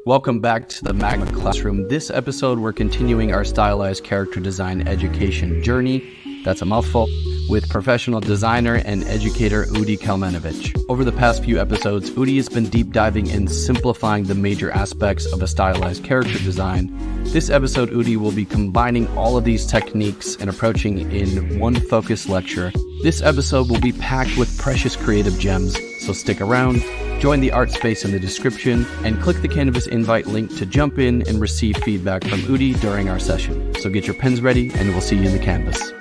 Welcome back to the Magma Classroom. This episode, we're continuing our stylized character design education journey. That's a mouthful. With professional designer and educator Udi Kalmanovitz. Over the past few episodes, Udi has been deep diving in simplifying the major aspects of a stylized character design. This episode, Udi will be combining all of these techniques and approaching in one focused lecture. This episode will be packed with precious creative gems, so stick around, join the art space in the description, and click the Canvas invite link to jump in and receive feedback from Udi during our session. So get your pens ready, and we'll see you in the Canvas.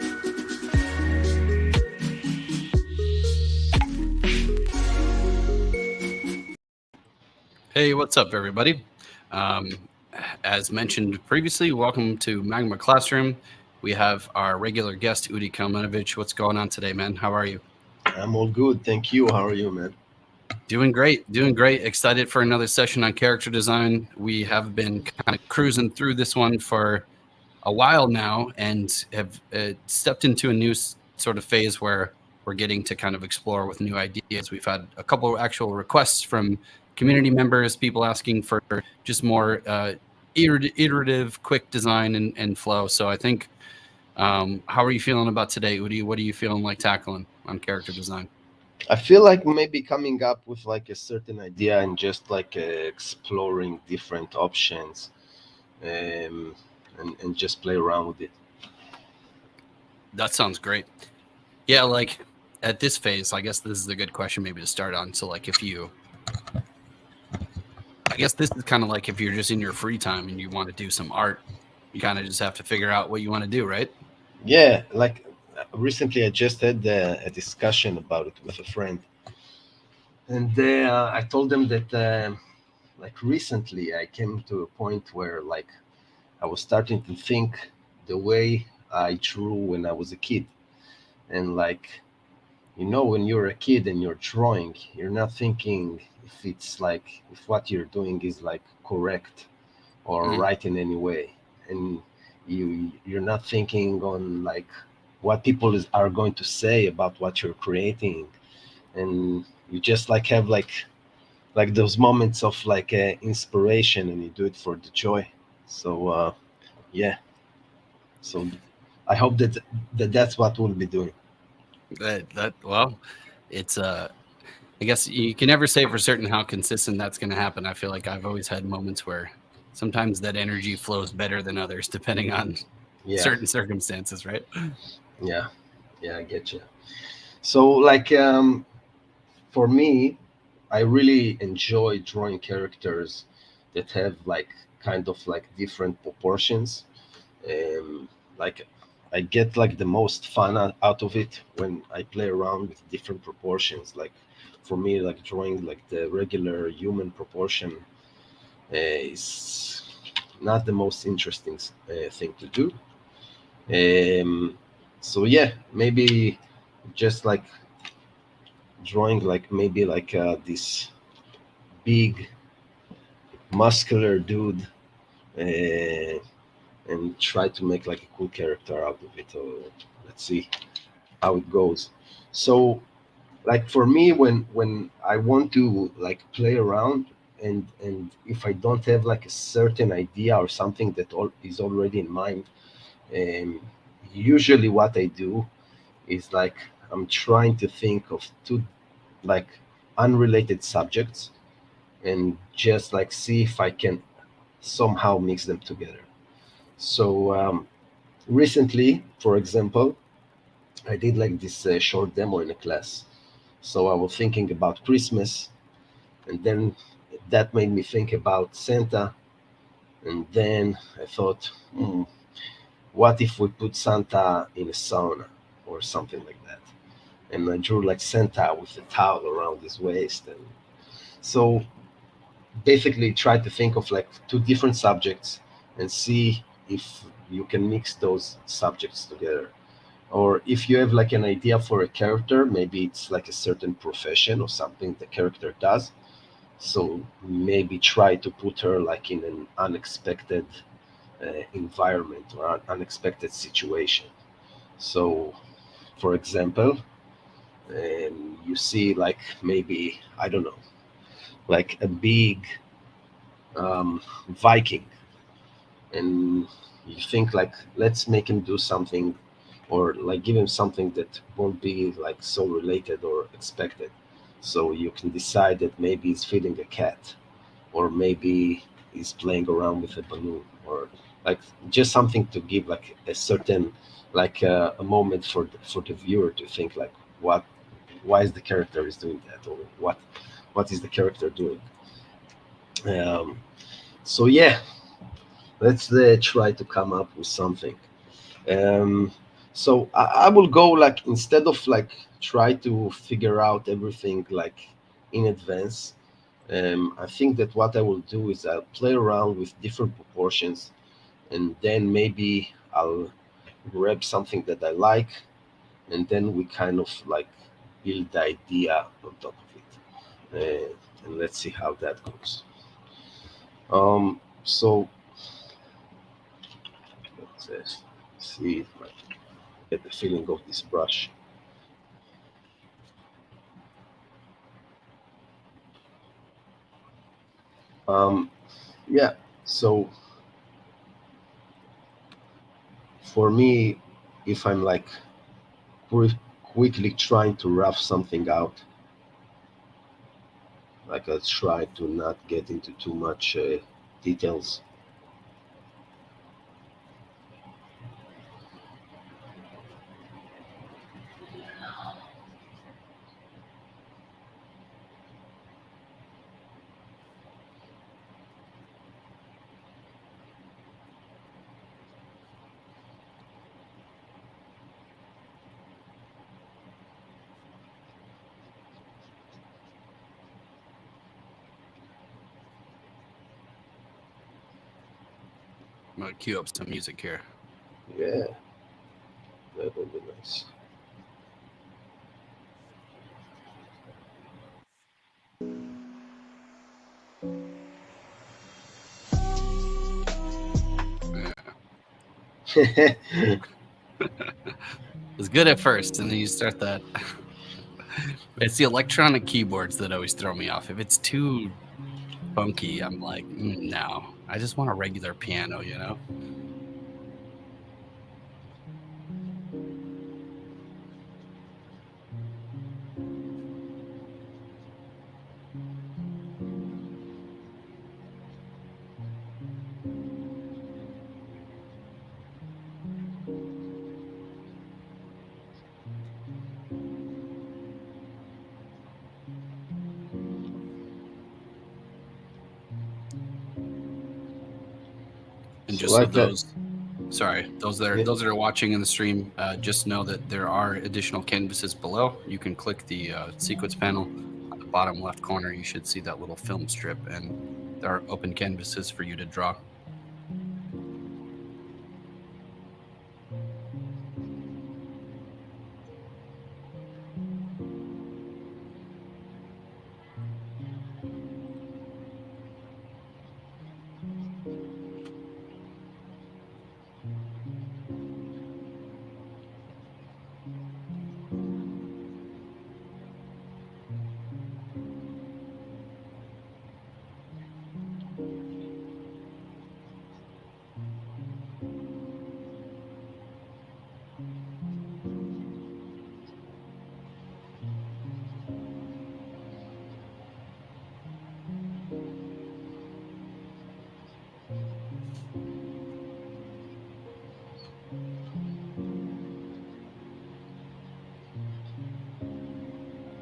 Hey, what's up, everybody? As mentioned previously, welcome to Magma Classroom. We have our regular guest, Udi Kalmanovitz. What's going on today, man? How are you? I'm all good. Thank you. How are you, man? Doing great. Excited for another session on character design. We have been kind of cruising through this one for a while now and have stepped into a new sort of phase where we're getting to kind of explore with new ideas. We've had a couple of actual requests from community members, people asking for just more iterative, quick design and flow. So I think, how are you feeling about today, Udi? What are you feeling like tackling on character design? I feel like maybe coming up with like a certain idea and just like exploring different options and just play around with it. That sounds great. Yeah, like at this phase, I guess this is a good question maybe to start on. So like I guess this is kind of like if you're just in your free time and you want to do some art, you kind of just have to figure out what you want to do, right? Yeah, like recently I just had a discussion about it with a friend. And I told them that like recently I came to a point where like I was starting to think the way I drew when I was a kid. And like, you know, when you're a kid and you're drawing, you're not thinking if it's like, if what you're doing is like correct or right in any way. And you're not thinking on like what people are going to say about what you're creating. And you just like have like those moments of like inspiration and you do it for the joy. So yeah. So I hope that's what we'll be doing. Well, it's I guess you can never say for certain how consistent that's going to happen. I feel like I've always had moments where sometimes that energy flows better than others, depending on certain circumstances, right? Yeah, I get you. So like for me, I really enjoy drawing characters that have like kind of like different proportions. Like I get like the most fun out of it when I play around with different proportions. Like for me, like drawing like the regular human proportion is not the most interesting thing to do. So yeah, maybe just like drawing like maybe like this big muscular dude and try to make like a cool character out of it. Let's see how it goes. So like for me, when I want to like play around and if I don't have like a certain idea or something that is already in mind, usually what I do is like I'm trying to think of two like unrelated subjects and just like see if I can somehow mix them together. So recently, for example, I did like this short demo in a class. So I was thinking about Christmas, and then that made me think about Santa. And then I thought, what if we put Santa in a sauna or something like that? And I drew like Santa with a towel around his waist. And so basically try to think of like two different subjects and see if you can mix those subjects together. Or if you have like an idea for a character, maybe it's like a certain profession or something the character does. So maybe try to put her like in an unexpected environment or an unexpected situation. So, for example, you see like maybe, I don't know, like a big Viking, and you think like, let's make him do something, or like give him something that won't be like so related or expected. So you can decide that maybe he's feeding a cat, or maybe he's playing around with a balloon, or like just something to give like a certain, like a moment for the viewer to think like, what, why is the character is doing that, or what is the character doing. um, so yeah, let's try to come up with something. um, so I will go like, instead of like try to figure out everything like in advance. I think that what I will do is I'll play around with different proportions, and then maybe I'll grab something that I like, and then we kind of like build the idea on top of it. And let's see how that goes. So let's see if I get the feeling of this brush. Um, yeah, so for me, if I'm like quickly trying to rough something out, like I try to not get into too much details. I'm gonna cue up some music here. Yeah, that would be nice. It's good at first, and then you start that. It's the electronic keyboards that always throw me off. If it's too funky, I'm like, no. I just want a regular piano, you know? And So just so like that. those, sorry, those that are Yeah. those that are watching in the stream, just know that there are additional canvases below. You can click the sequence panel on the bottom left corner. You should see that little film strip, and there are open canvases for you to draw.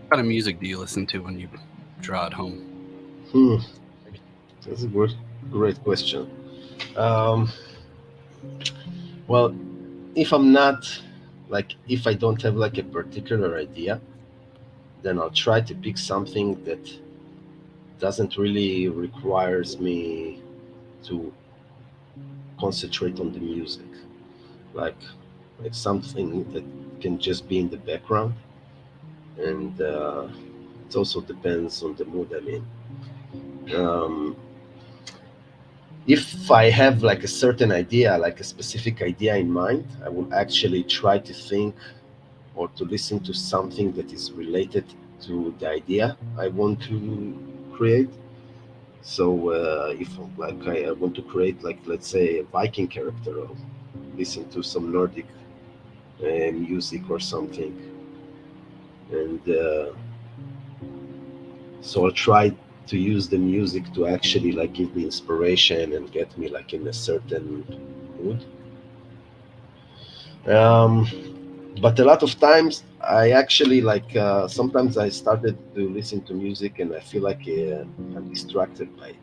What kind of music do you listen to when you draw at home? Hmm, that's a great question. Um, well, if I'm not like, if I don't have like a particular idea, then I'll try to pick something that doesn't really requires me to concentrate on the music, like something that can just be in the background. And it also depends on the mood I'm in. If I have like a certain idea, like a specific idea in mind, I will actually try to think or to listen to something that is related to the idea I want to create. So if like I want to create, like, let's say, a Viking character, I'll listen to some Nordic music or something, and so I'll try to use the music to actually like give me inspiration and get me like in a certain mood. Um, but a lot of times I actually like sometimes I started to listen to music and I feel like I'm distracted by it.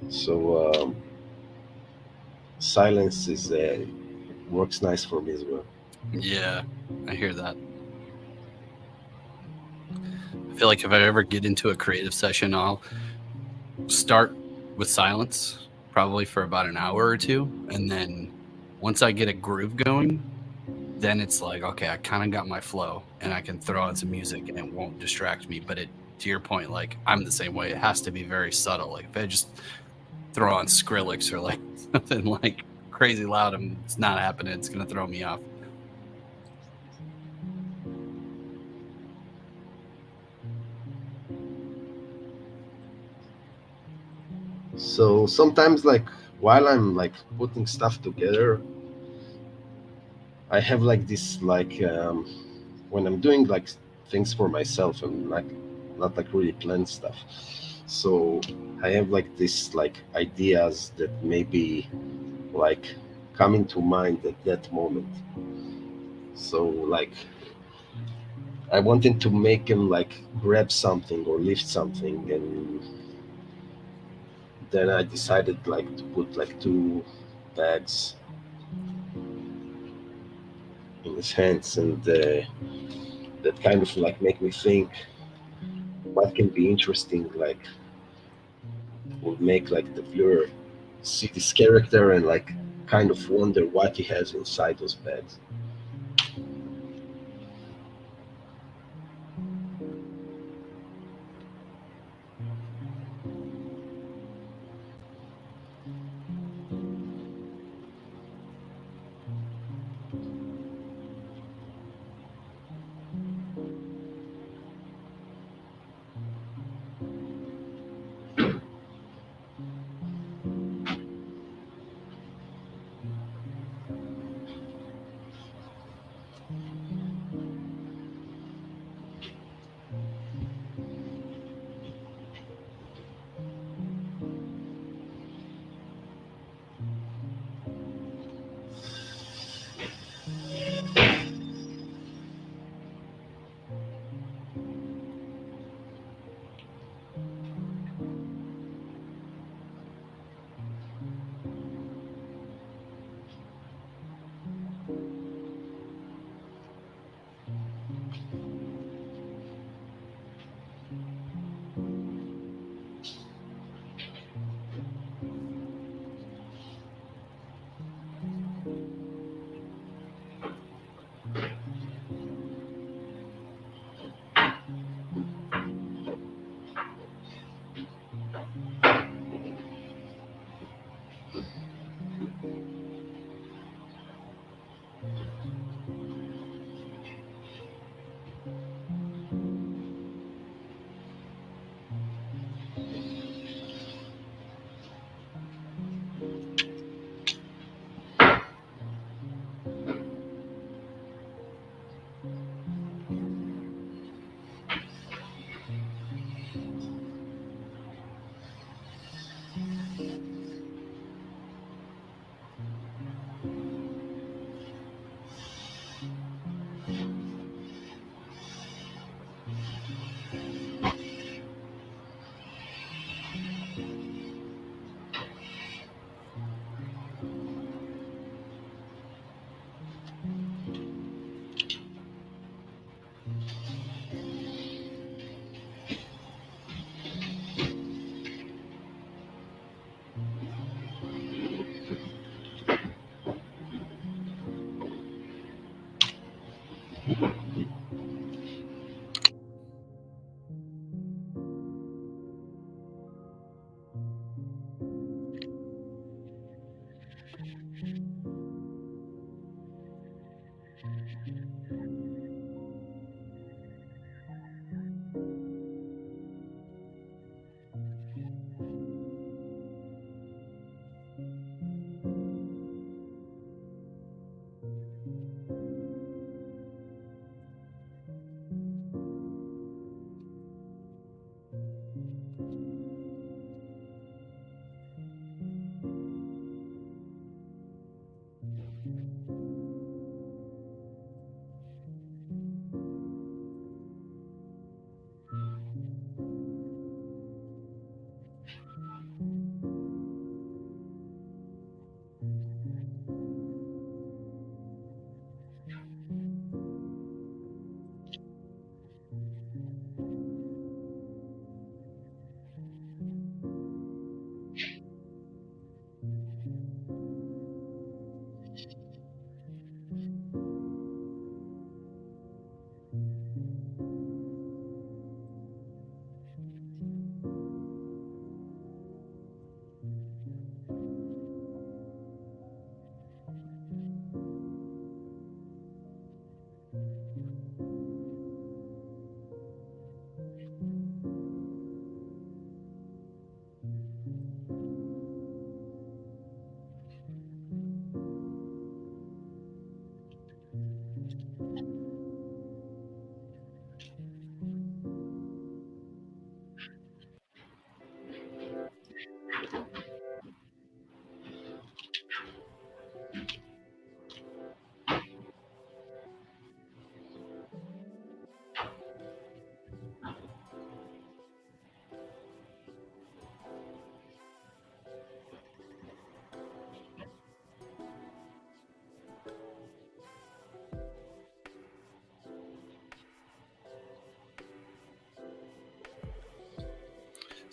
So silence is works nice for me as well. Yeah, I hear that. I feel like if I ever get into a creative session, I'll start with silence, probably for about an hour or two. And then once I get a groove going, then it's like, okay, I kind of got my flow and I can throw on some music and it won't distract me. But to your point, like I'm the same way. It has to be very subtle. Like if I just throw on Skrillex or like something like crazy loud, it's not happening. It's going to throw me off. So sometimes like while I'm like putting stuff together, I have like this like when I'm doing like things for myself and like not like really planned stuff. So I have like this like ideas that maybe like coming to mind at that moment. So like I wanted to make him like grab something or lift something, and then I decided like to put like two bags in his hands, and that kind of like make me think what can be interesting, like will make like the viewer see this character and like kind of wonder what he has inside those bags.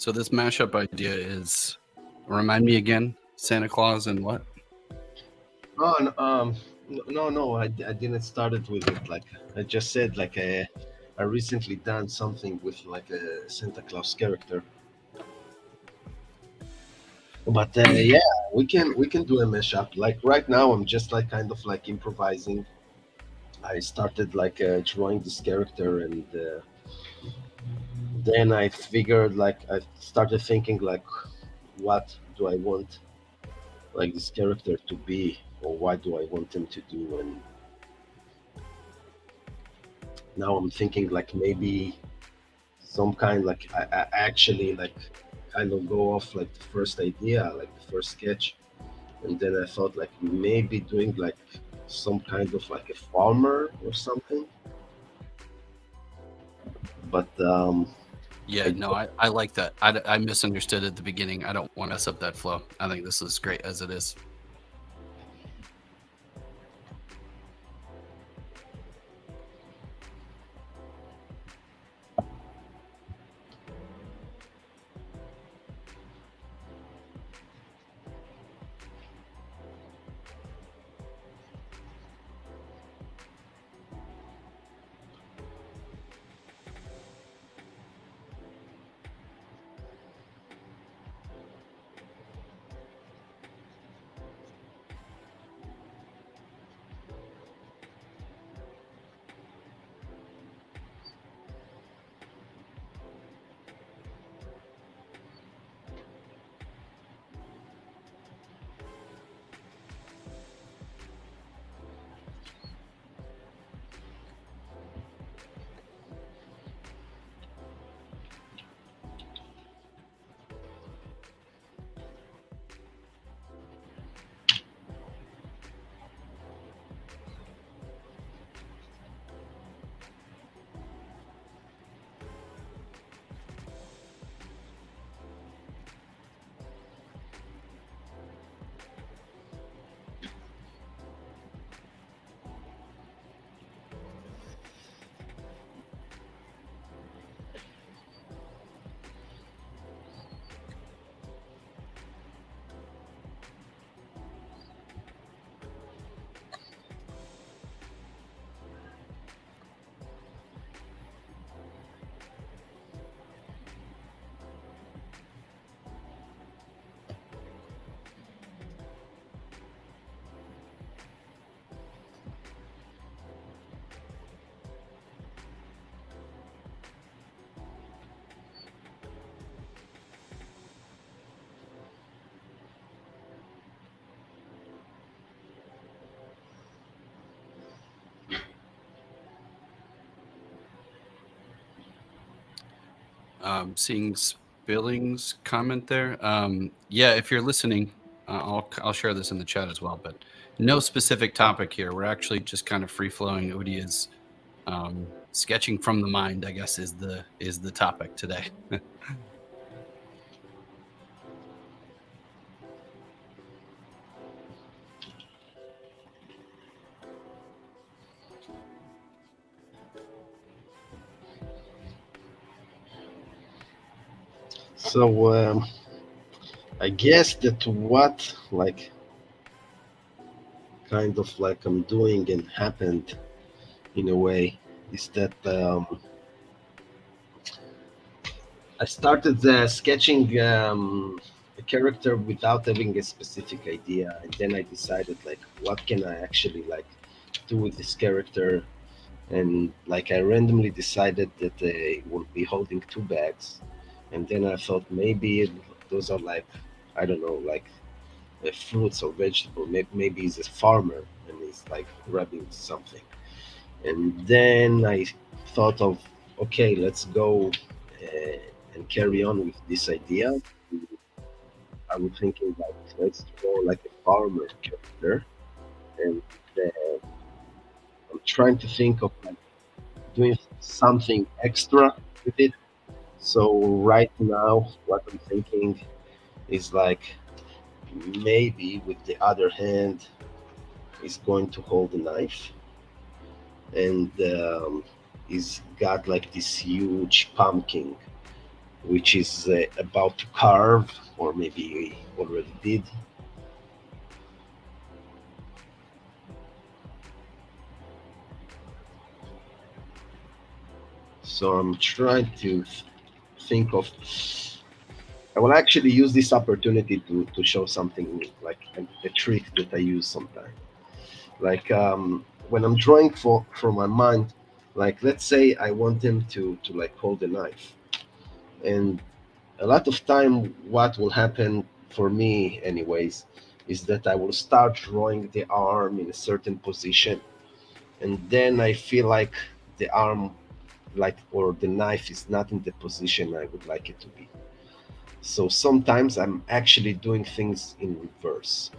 So this mashup idea is, remind me again, Santa Claus and what? Oh, no, I didn't start it with it. Like I just said, like I recently done something with like a Santa Claus character. But yeah, we can do a mashup. Like right now, I'm just like kind of like improvising. I started like drawing this character, and then I figured like I started thinking like, what do I want like this character to be, or what do I want him to do? And now I'm thinking like maybe some kind like I actually like kind of go off like the first idea, like the first sketch, and then I thought like maybe doing like some kind of like a farmer or something. But Yeah, I no, I like that. I misunderstood at the beginning. I don't want to mess up that flow. I think this is great as it is. Seeing Spillings comment there. Yeah, if you're listening, I'll share this in the chat as well. But no specific topic here. We're actually just kind of free flowing. Udi is sketching from the mind, I guess, is the topic today. so I guess that what like kind of like I'm doing and happened in a way is that I started sketching a character without having a specific idea, and then I decided like, what can I actually like do with this character? And like I randomly decided that they will be holding two bags, and then I thought maybe those are like, I don't know, like fruits or vegetable. Maybe he's a farmer and he's like grabbing something. And then I thought of, okay, let's go and carry on with this idea. I was thinking like, let's draw like a farmer character, and uh, I'm trying to think of like doing something extra with it. So right now, what I'm thinking is like maybe with the other hand is going to hold a knife, and he's got like this huge pumpkin, which is about to carve, or maybe already did. So I'm trying to think of. I will actually use this opportunity to show something like a trick that I use sometimes. Like when I'm drawing for my mind, like let's say I want him to like hold a knife, and a lot of time what will happen for me anyways is that I will start drawing the arm in a certain position, and then I feel like the arm like or the knife is not in the position I would like it to be. So sometimes I'm actually doing things in reverse.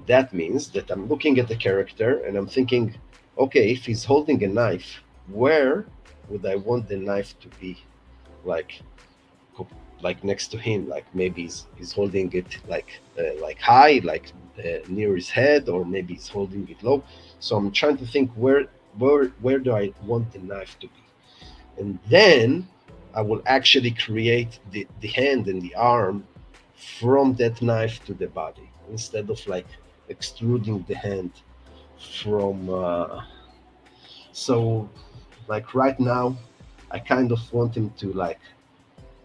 That means that I'm looking at the character and I'm thinking, okay, if he's holding a knife, where would I want the knife to be? Like like next to him, like maybe he's holding it like high, like near his head, or maybe he's holding it low. So I'm trying to think where do I want the knife to be, and then I will actually create the hand and the arm from that knife to the body instead of like extruding the hand from. So like right now, I kind of want him to like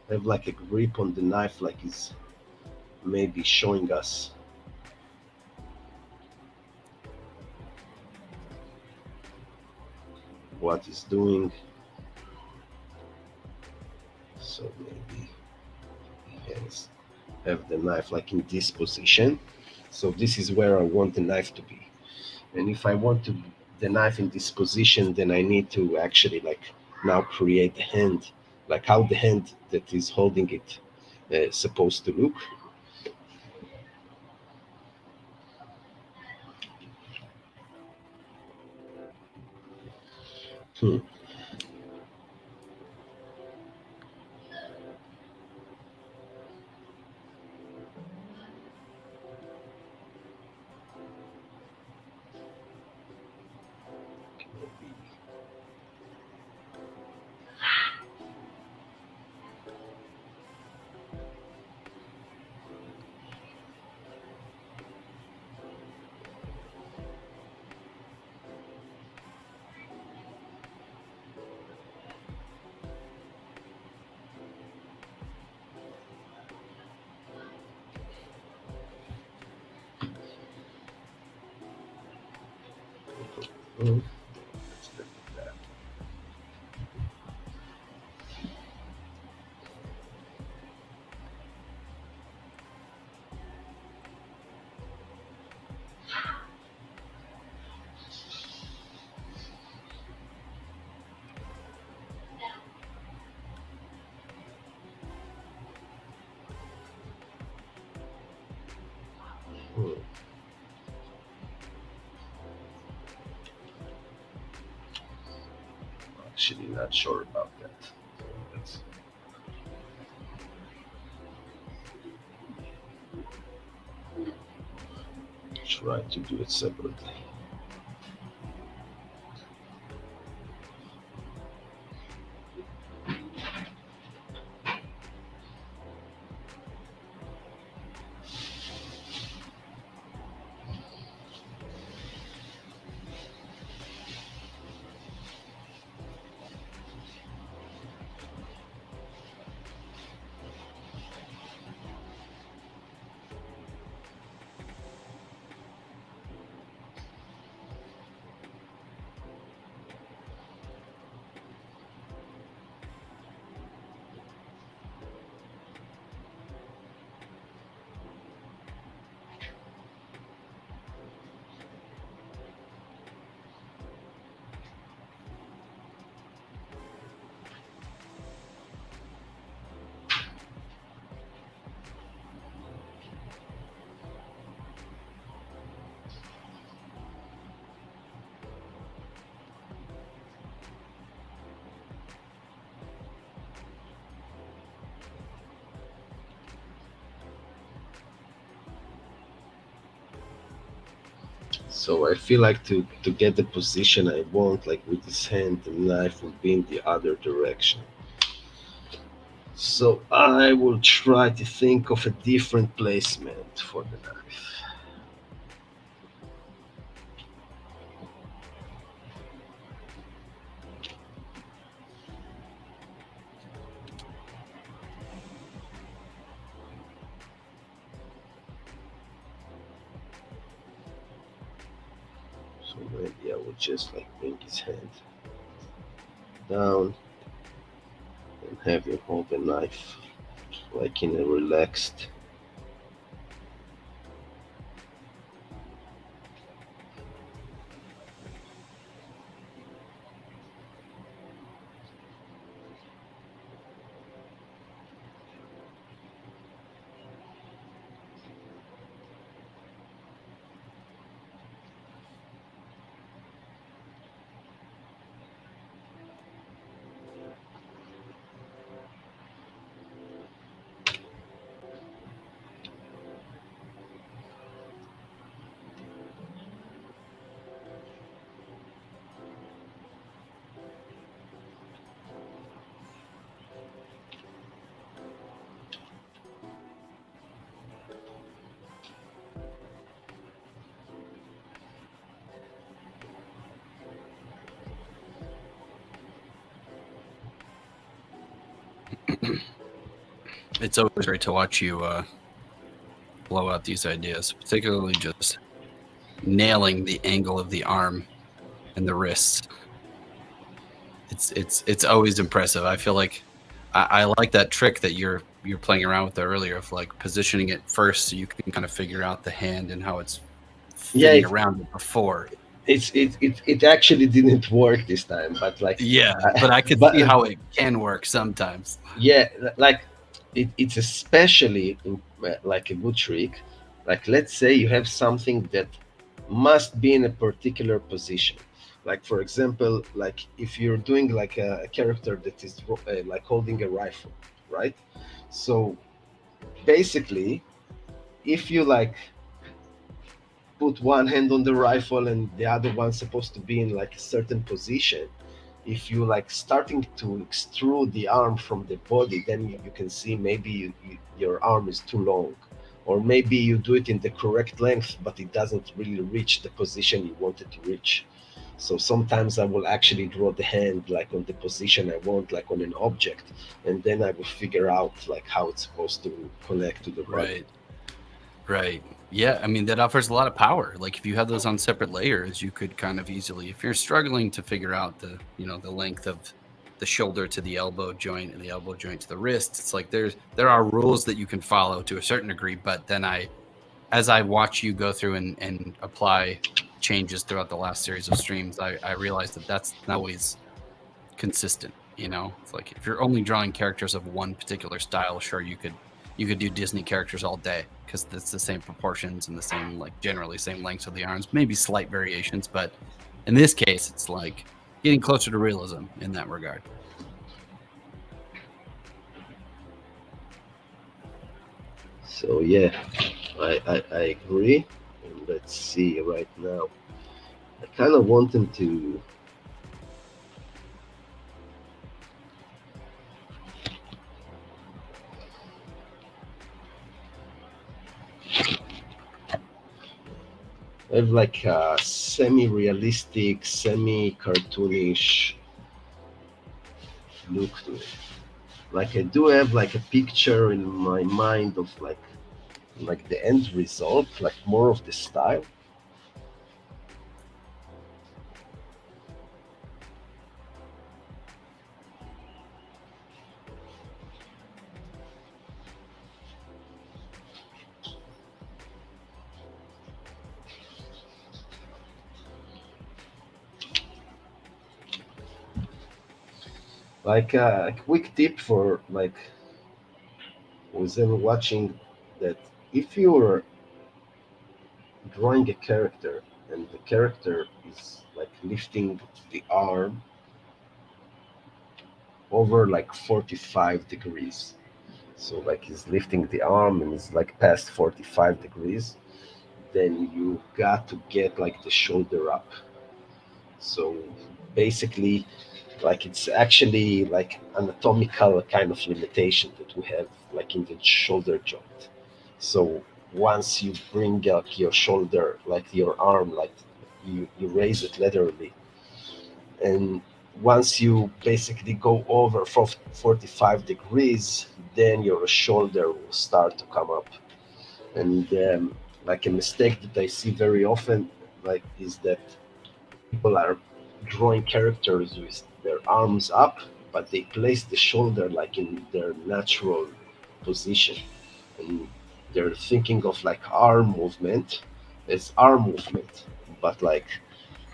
have like a grip on the knife, like he's maybe showing us what he's doing. So maybe he has have the knife like in this position. So this is where I want the knife to be. And if I want to the knife in this position, then I need to actually like now create the hand, like how the hand that is holding it supposed to look. Hmm. Hmm. Hmm. Actually, not sure about that. Let's try to do it separately. So I feel like to get the position I want, like with this hand, the knife will be in the other direction. So I will try to think of a different placement for the knife. So maybe I will just like bring his head down and have him hold the knife like in a relaxed. It's always great to watch you blow out these ideas, particularly just nailing the angle of the arm and the wrist. It's always impressive. I feel like I like that trick that you're playing around with there earlier of like positioning it first so you can kind of figure out the hand and how it's Yeah, fitting around it before. it actually didn't work this time, but like Yeah, but I could but see how it can work sometimes. yeah, like it's especially like a good trick. Like let's say you have something that must be in a particular position. Like for example, like if you're doing like a character that is like holding a rifle, right? So basically, if you like put one hand on the rifle and the other one's supposed to be in like a certain position, if you like starting to extrude the arm from the body, then you can see maybe your arm is too long, or maybe you do it in the correct length but it doesn't really reach the position you wanted to reach. So sometimes I will actually draw the hand like on the position I want, like on an object, and then I will figure out like how it's supposed to connect to the body. Right. Yeah, I mean that offers a lot of power. Like if you have those on separate layers, you could kind of easily, if you're struggling to figure out the length of the shoulder to the elbow joint and the elbow joint to the wrist, it's like there are rules that you can follow to a certain degree, but then as I watch you go through and apply changes throughout the last series of streams, I realized that that's not always consistent. It's like if you're only drawing characters of one particular style, sure you could do Disney characters all day because it's the same proportions and the same, like, generally same lengths of the arms, maybe slight variations, but in this case it's like getting closer to realism in that regard. So yeah, I agree. And let's see right now. I kind of want them to. Have like a semi-realistic, semi-cartoonish look to it. Like I do have like a picture in my mind of like the end result, like more of the style. Like a quick tip for like was ever watching that if you're drawing a character and the character is like lifting the arm over like 45 degrees, so like he's lifting the arm and it's like past 45 degrees, then you got to get like the shoulder up. So basically like it's actually like anatomical kind of limitation that we have like in the shoulder joint. So once you bring like your shoulder, like your arm, like you raise it laterally, and once you basically go over 45 degrees, then your shoulder will start to come up. And like a mistake that I see very often, like is that people are drawing characters with their arms up, but they place the shoulder like in their natural position, and they're thinking of like arm movement as arm movement, but like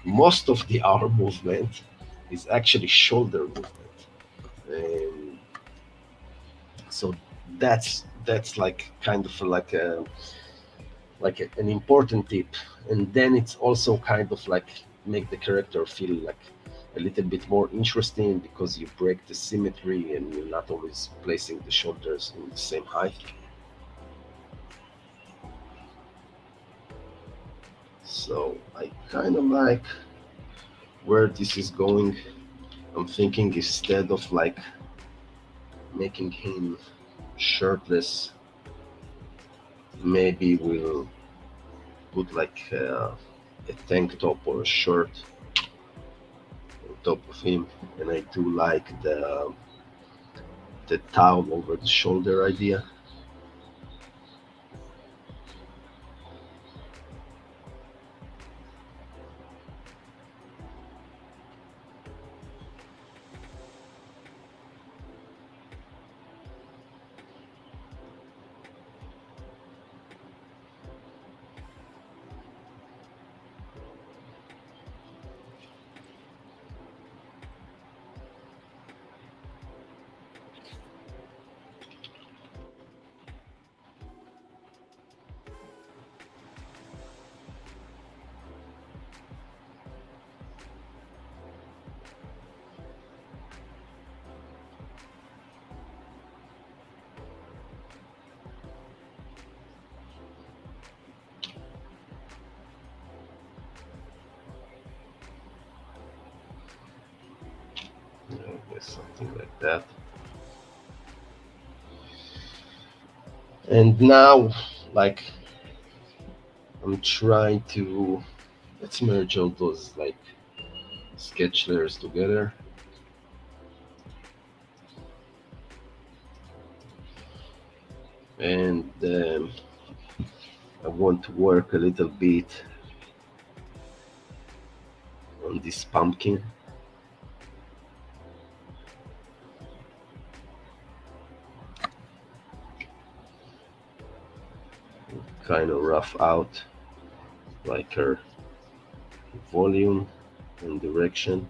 most of the arm movement is actually shoulder movement. And so that's like kind of an important tip. And then it's also kind of like make the character feel like a little bit more interesting, because you break the symmetry and you're not always placing the shoulders in the same height. So I kind of like where this is going. I'm thinking instead of like making him shirtless, maybe we'll put like a tank top or a shirt on top of him. And I do like the towel over the shoulder idea. I guess something like that. And now, like, I'm trying to let's merge all those like sketch layers together. And I want to work a little bit on this pumpkin. Kind of rough out like her volume and direction.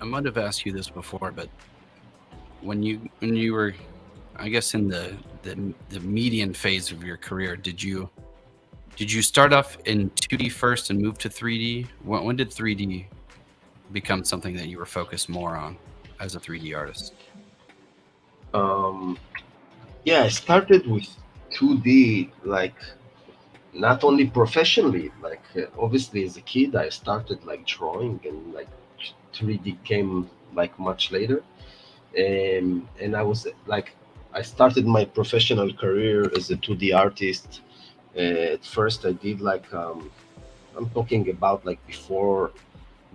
I might have asked you this before, but when you were, I guess, in the median phase of your career, did you start off in 2D first and move to 3D? When did 3D become something that you were focused more on as a 3D artist? Um, yeah, I started with 2D, like not only professionally, like obviously as a kid, I started like drawing, and like 3D came like much later. And I was like, I started my professional career as a 2D artist. At first, I did like, I'm talking about like before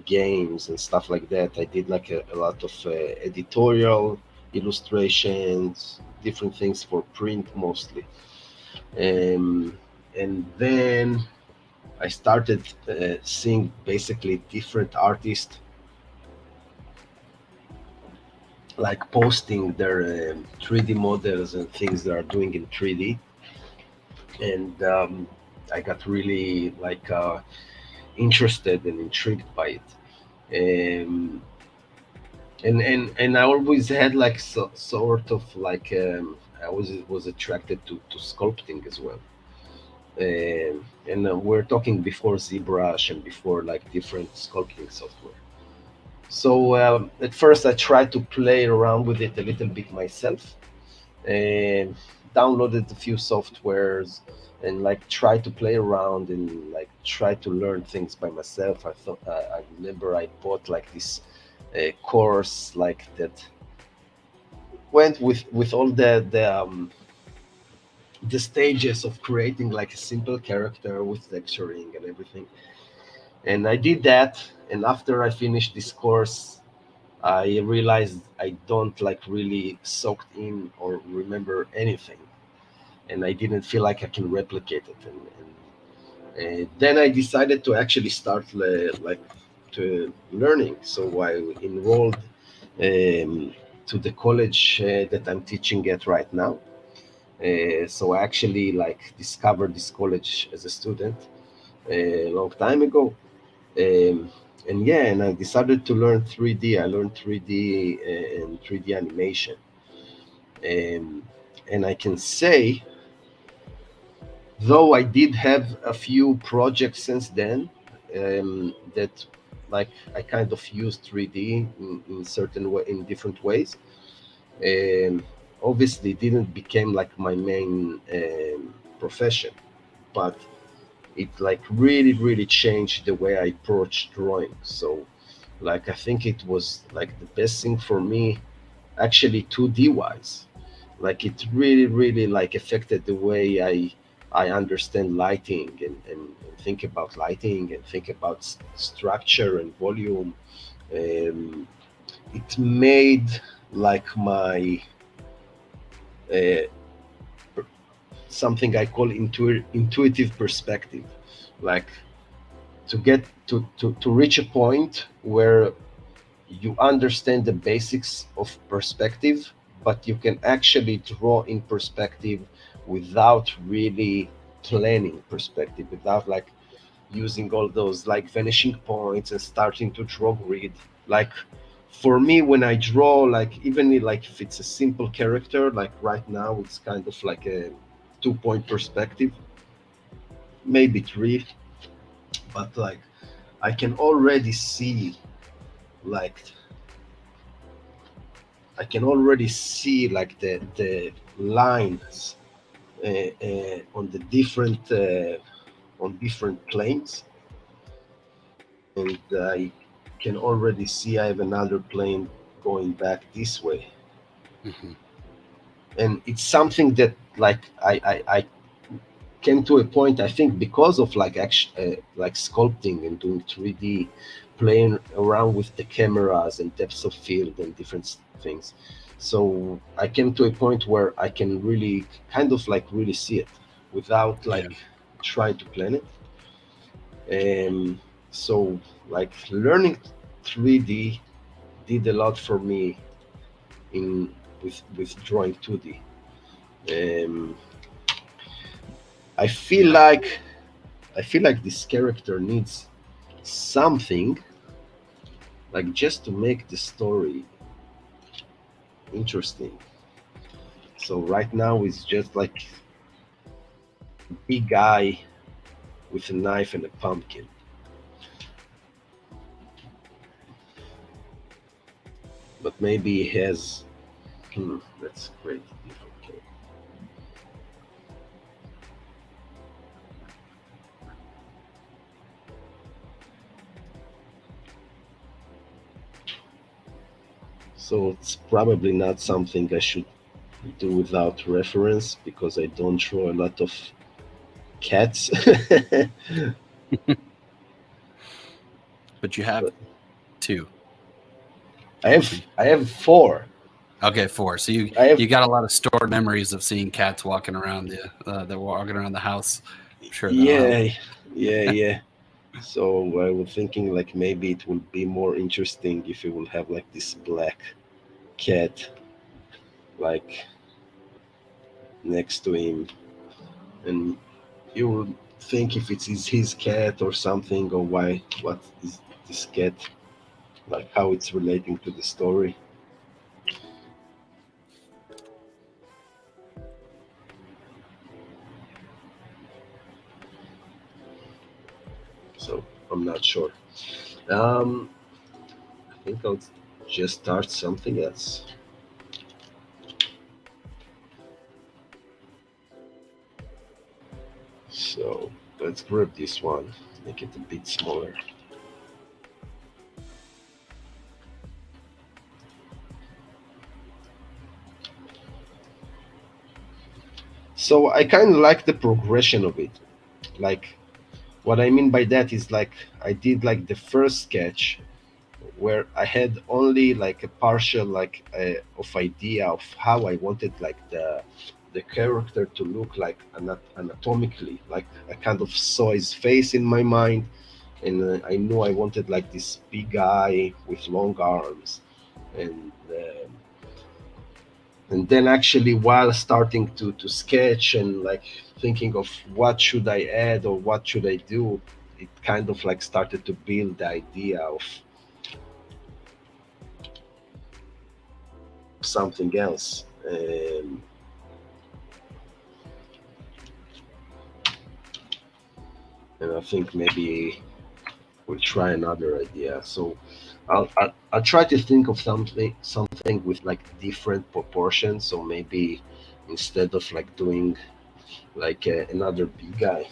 games and stuff like that. I did like a lot of editorial illustrations, different things for print mostly. Um, and then I started seeing basically different artists like posting their 3D models and things they are doing in 3D, and I got really like interested and intrigued by it. And I always had like sort of like I was attracted to sculpting as well. And we're talking before ZBrush and before like different sculpting software. So at first I tried to play around with it a little bit myself, and downloaded a few softwares and like try to play around and like try to learn things by myself. I remember I bought like this course like that went with all the stages of creating like a simple character with texturing and everything. And I did that, and after I finished this course, I realized I don't like really soaked in or remember anything, and I didn't feel like I can replicate it. And then I decided to actually start like to learning. So I enrolled to the college that I'm teaching at right now. So I actually like discovered this college as a student a long time ago. Um, and yeah, and I decided to learn 3D. I learned 3D and 3D animation. Um, and I can say, though I did have a few projects since then, that like I kind of used 3D in certain way, in different ways. Um, Obviously, it didn't become like my main profession, but it like really changed the way I approach drawing. So like I think it was like the best thing for me actually 2D wise. Like it really like affected the way I understand lighting and think about lighting and think about structure and volume. Um, it made like my uh, something I call intuitive perspective, like to get to reach a point where you understand the basics of perspective, but you can actually draw in perspective without really planning perspective, without like using all those like vanishing points and starting to draw grid. Like for me, when I draw, like even like if it's a simple character, like right now it's kind of like a 2 point perspective, maybe three, but like I can already see like the lines on the different on different planes, and I can already see I have another plane going back this way, Hmm. and it's something that like I came to a point, I think, because of like like sculpting and doing 3D, playing around with the cameras and depths of field and different things. So I came to a point where I can really kind of like really see it without Yeah. like trying to plan it. So like learning 3D did a lot for me in with drawing 2D. Um, I feel Yeah. like I feel like this character needs something like just to make the story interesting. So right now it's just like big guy with a knife and a pumpkin. But maybe he has. That's great. Okay. So it's probably not something I should do without reference because I don't draw a lot of cats. But you have But two. I have four. Okay, four. So you I have you got a lot of stored memories of seeing cats walking around the walking around the house. I'm sure that'll help. yeah, yeah. So I was thinking like maybe it will be more interesting if we will have like this black cat like next to him, and you will think if it is his cat or something, or why what is this cat like, how it's relating to the story. So I'm not sure. Um, I think I'll just start something else. So let's grab this one, make it a bit smaller. So I kind of like the progression of it. Like what I mean by that is like I did like the first sketch where I had only like a partial like of idea of how I wanted like the character to look like anatomically. Like I kind of saw his face in my mind, and I knew I wanted like this big guy with long arms, and then actually while starting to sketch and like thinking of what should I add or what should I do, it kind of like started to build the idea of something else. And I think maybe we'll try another idea. So I'll try to think of something with like different proportions. So maybe instead of like doing like another big guy,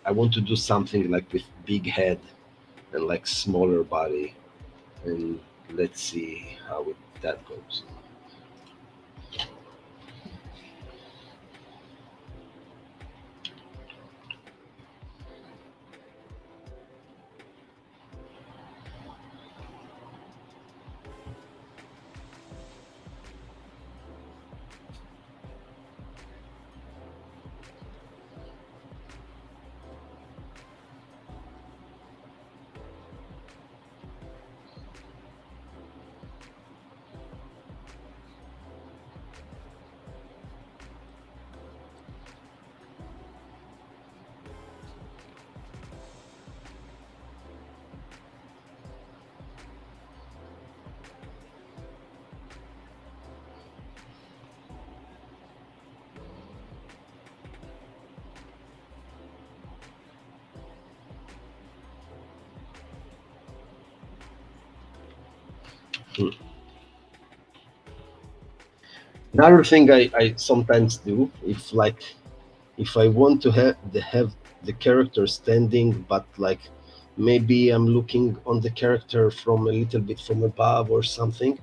I want to do something like with big head and like smaller body, and let's see how that goes. Hmm. Another thing I sometimes do, if I want to have the character standing, but like maybe I'm looking on the character from a little bit from above or something.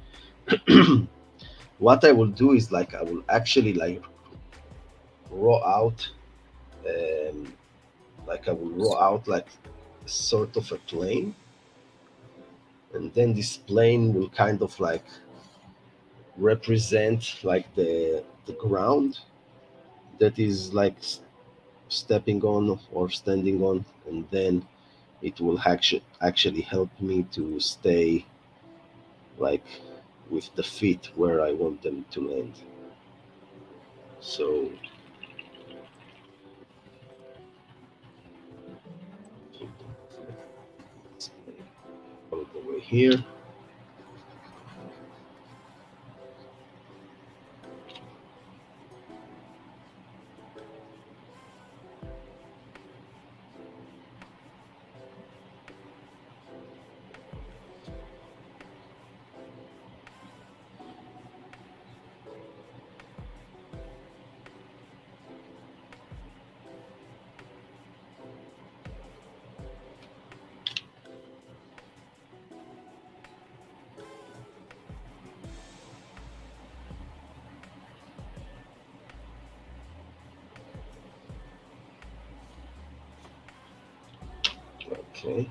What I will do is like I will actually like raw out, um, like I will raw out like sort of a plane, and then this plane will kind of like represent like the ground that is like stepping on or standing on, and then it will actually help me to stay like with the feet where I want them to land. So all the way here. Okay.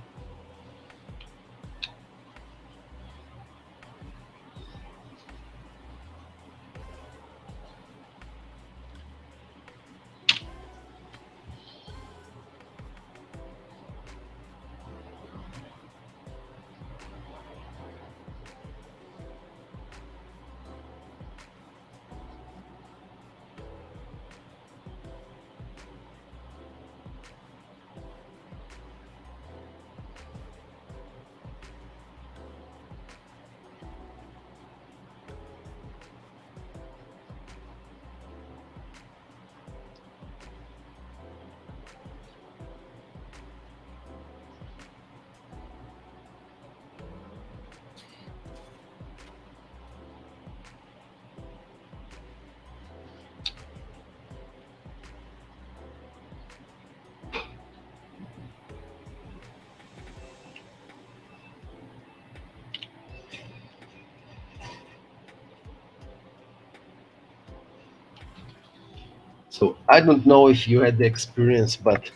So I don't know if you had the experience, but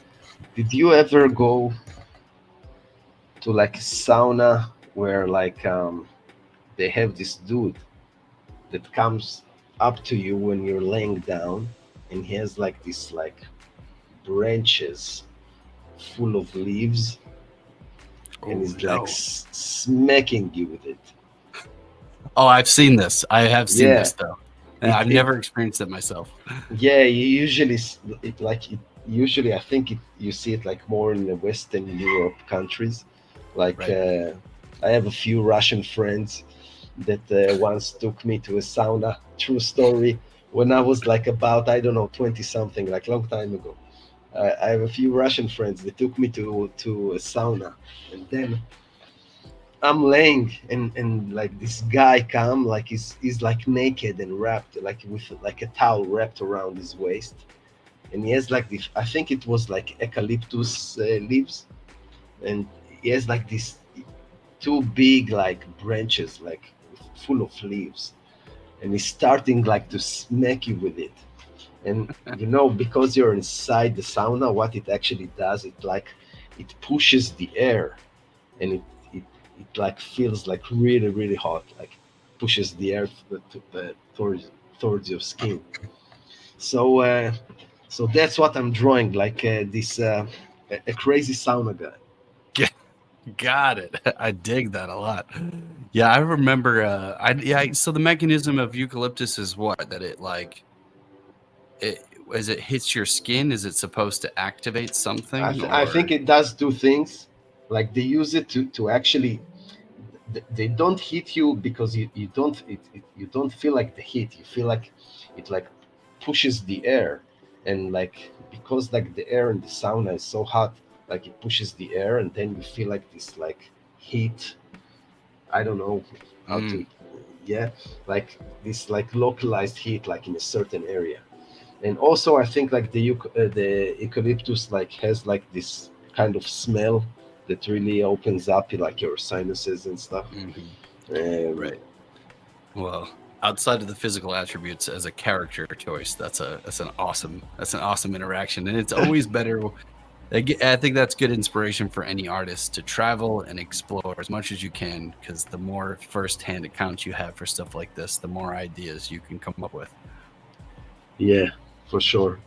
did you ever go to like a sauna where like they have this dude that comes up to you when you're laying down, and he has like this like branches full of leaves, and Oh he's like no. smacking you with it. Oh, I've seen this. I have seen Yeah, this though. it I've it never experienced it myself. yeah. You usually it like it usually I think you see it like more in the Western Europe countries. Like Right. I have a few Russian friends that once took me to a sauna. True story. When I was like about I don't know 20 something, like long time ago. I have a few Russian friends that took me to a sauna, and then I'm laying, and like this guy come like he's like naked and wrapped like with like a towel wrapped around his waist, and he has like this. I think it was like eucalyptus leaves, and he has like these two big like branches like full of leaves, and he's starting like to smack you with it. And because you're inside the sauna, what it actually does, it pushes the air, and it, it like feels like really really hot, like pushes the air towards your skin. So so that's what I'm drawing, like this a crazy sauna guy. Got it. I dig that a lot. Yeah, I remember. So the mechanism of eucalyptus is what that it like it as it hits your skin. Is it supposed to activate something I think or it does two things. Like they use it to actually they don't hit you because you don't you don't feel like the heat. You feel like it like pushes the air, and like because like the air in the sauna is so hot, like it pushes the air, and then you feel like this like heat. I don't know how mm, to, yeah, like this like localized heat like in a certain area. And also I think like the eucalyptus like has like this kind of smell that really opens up like your sinuses and stuff. mhm, um, right? Well, outside of the physical attributes as a character choice, that's an awesome interaction, and it's always better. I think that's good inspiration for any artist to travel and explore as much as you can, because the more firsthand accounts you have for stuff like this, the more ideas you can come up with. yeah, for sure.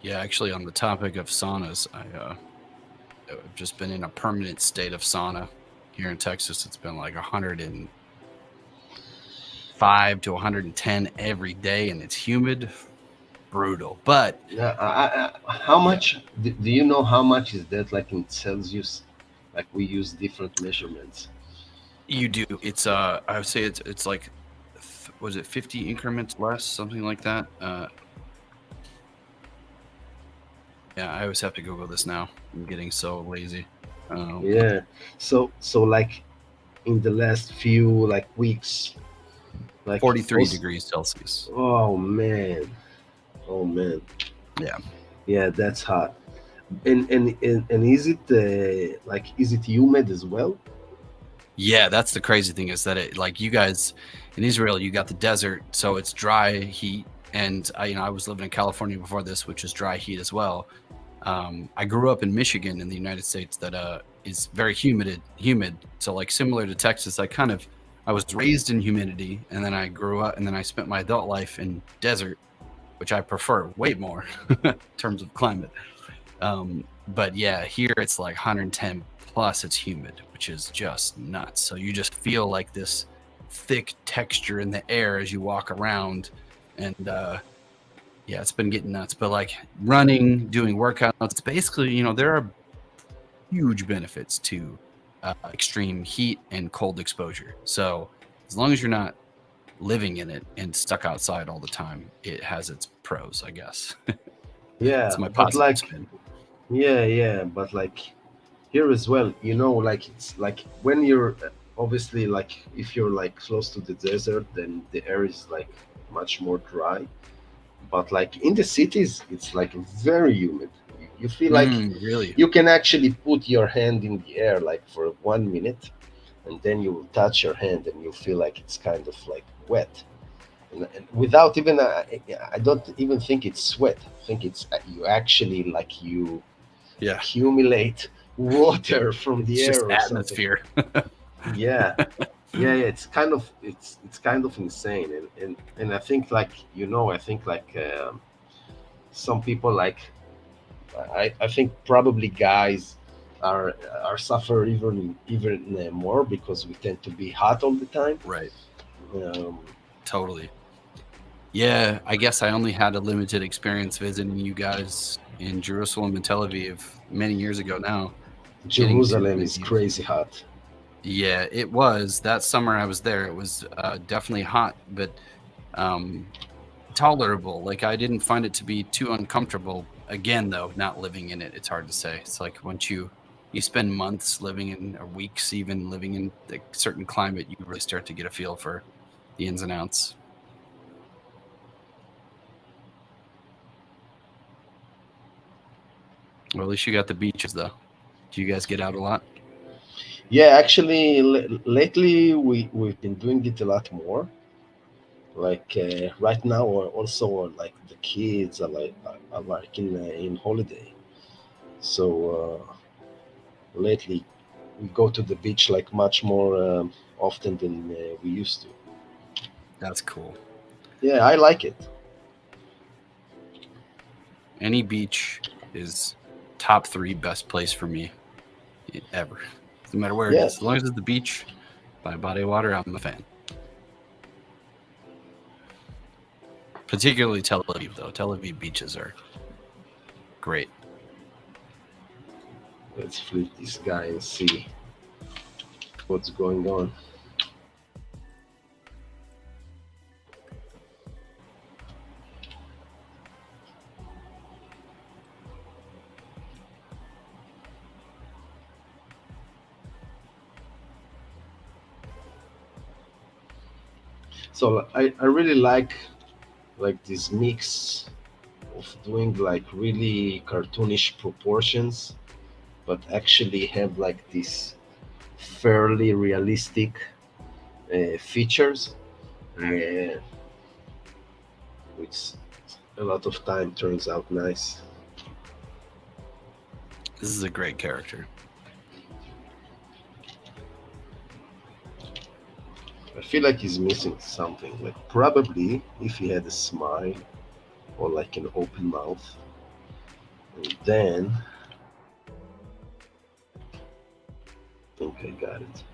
Yeah, actually, on the topic of saunas, I've just been in a permanent state of sauna here in Texas. It's been like 105 to 110 every day, and it's humid, brutal. But How yeah, much do you know how much is that like in Celsius? Like we use different measurements. you do. It's I would say it's like, was it 50 increments less, something like that? Yeah, I always have to Google this now. I'm getting so lazy. Um, Yeah. So like in the last few like weeks, like 43 also. degrees Celsius. Oh man. Oh man. Yeah. Yeah, that's hot. And is it like is it humid as well? Yeah, that's the crazy thing is that it, like, you guys in Israel, you got the desert, so it's dry heat. And I was living in California before this, which is dry heat as well. I grew up in Michigan in the United States that is very humid. So like similar to Texas, I was raised in humidity, and then I grew up, and then I spent my adult life in desert, which I prefer way more in terms of climate. But yeah, here it's like 110 plus it's humid, which is just nuts. So you just feel like this thick texture in the air as you walk around. And yeah, it's been getting nuts. But like running, doing workouts, it's basically, there are huge benefits to extreme heat and cold exposure. So as long as you're not living in it and stuck outside all the time, it has its pros, I guess. Yeah, It's my but positive like spin. yeah, but like here as well, like it's like when you're obviously like if you're like close to the desert, then the air is like much more dry. But like in the cities, it's like very humid. You feel like Really? you can actually put your hand in the air like for 1 minute, and then you will touch your hand and you feel like it's kind of like wet. And without even, I don't even think it's sweat. I think it's you actually like you Yeah. accumulate water from It's the just air or something. atmosphere. Yeah, yeah, it's kind of insane, and I think like I think like some people like I think probably guys are are suffer even more because we tend to be hot all the time. Right. Um, Totally. Yeah, I guess I only had a limited experience visiting you guys in Jerusalem and Tel Aviv many years ago now. Getting to Jerusalem is visit. crazy hot. Yeah, it was. That summer I was there, it was definitely hot, but um, tolerable. Like, I didn't find it to be too uncomfortable. Again, though, not living in it, it's hard to say. It's like once you spend months living in, or weeks even living in a certain climate, you really start to get a feel for the ins and outs. Well, at least you got the beaches, though. Do you guys get out a lot? Yeah, actually, lately we've been doing it a lot more. Like right now, also like the kids are like in holiday. So lately we go to the beach like much more often than we used to. That's cool. Yeah, I like it. Any beach is top three best place for me ever. No matter where it Yeah, is. As long as it's the beach by a body of water, I'm a fan. Particularly Tel Aviv, though. Tel Aviv beaches are great. let's flip this guy and see what's going on. So I really like this mix of doing like really cartoonish proportions, but actually have like this fairly realistic features, uh, which a lot of time turns out nice. This is a great character. I feel like he's missing something. Like probably if he had a smile or like an open mouth, And then, okay, got it.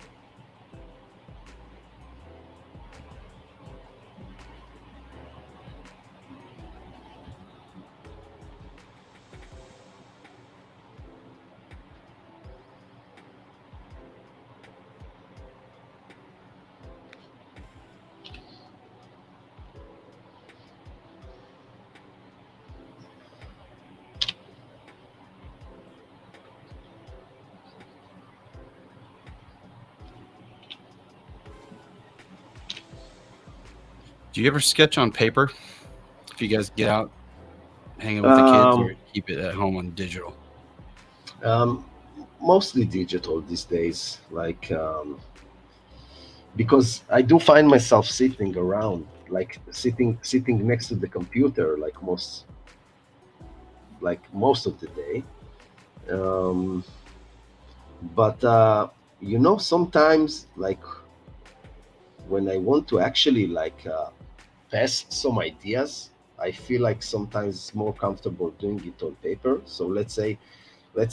Do you ever sketch on paper? If you guys get out hanging with the kids, or keep it at home on digital? Um, Mostly digital these days, like because I do find myself sitting around, like sitting next to the computer, like most of the day. Um, but sometimes like when I want to actually like pass some ideas, I feel like sometimes it's more comfortable doing it on paper. So let's say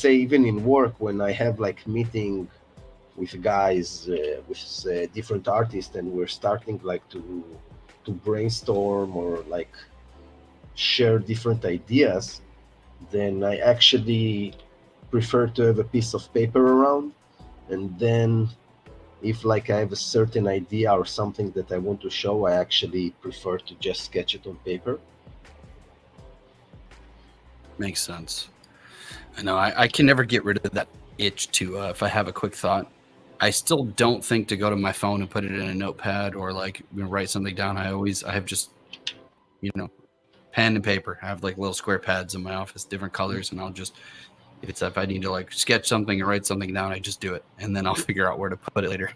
even in work when I have like meeting with guys with different artists, and we're starting like to brainstorm or like share different ideas, then I actually prefer to have a piece of paper around. And then if like I have a certain idea or something that I want to show, I actually prefer to just sketch it on paper. Makes sense. I know I can never get rid of that itch to if I have a quick thought. I still don't think to go to my phone and put it in a notepad or like write something down. I have just, pen and paper. I have like little square pads in my office, different colors, and I'll just if I need to like sketch something or write something down, I just do it, and then I'll figure out where to put it later.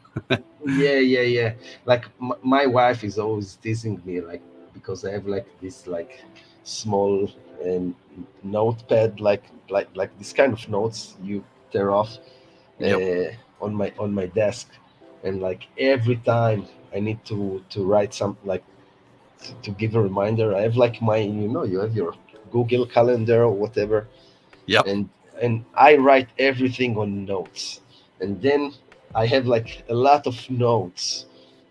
Yeah. Like my wife is always teasing me, like because I have like this like small and notepad, like this kind of notes you tear off Yep. on my desk, and like every time I need to write something like to give a reminder, I have like you have your Google Calendar or whatever, Yep. and I write everything on notes, and then I have like a lot of notes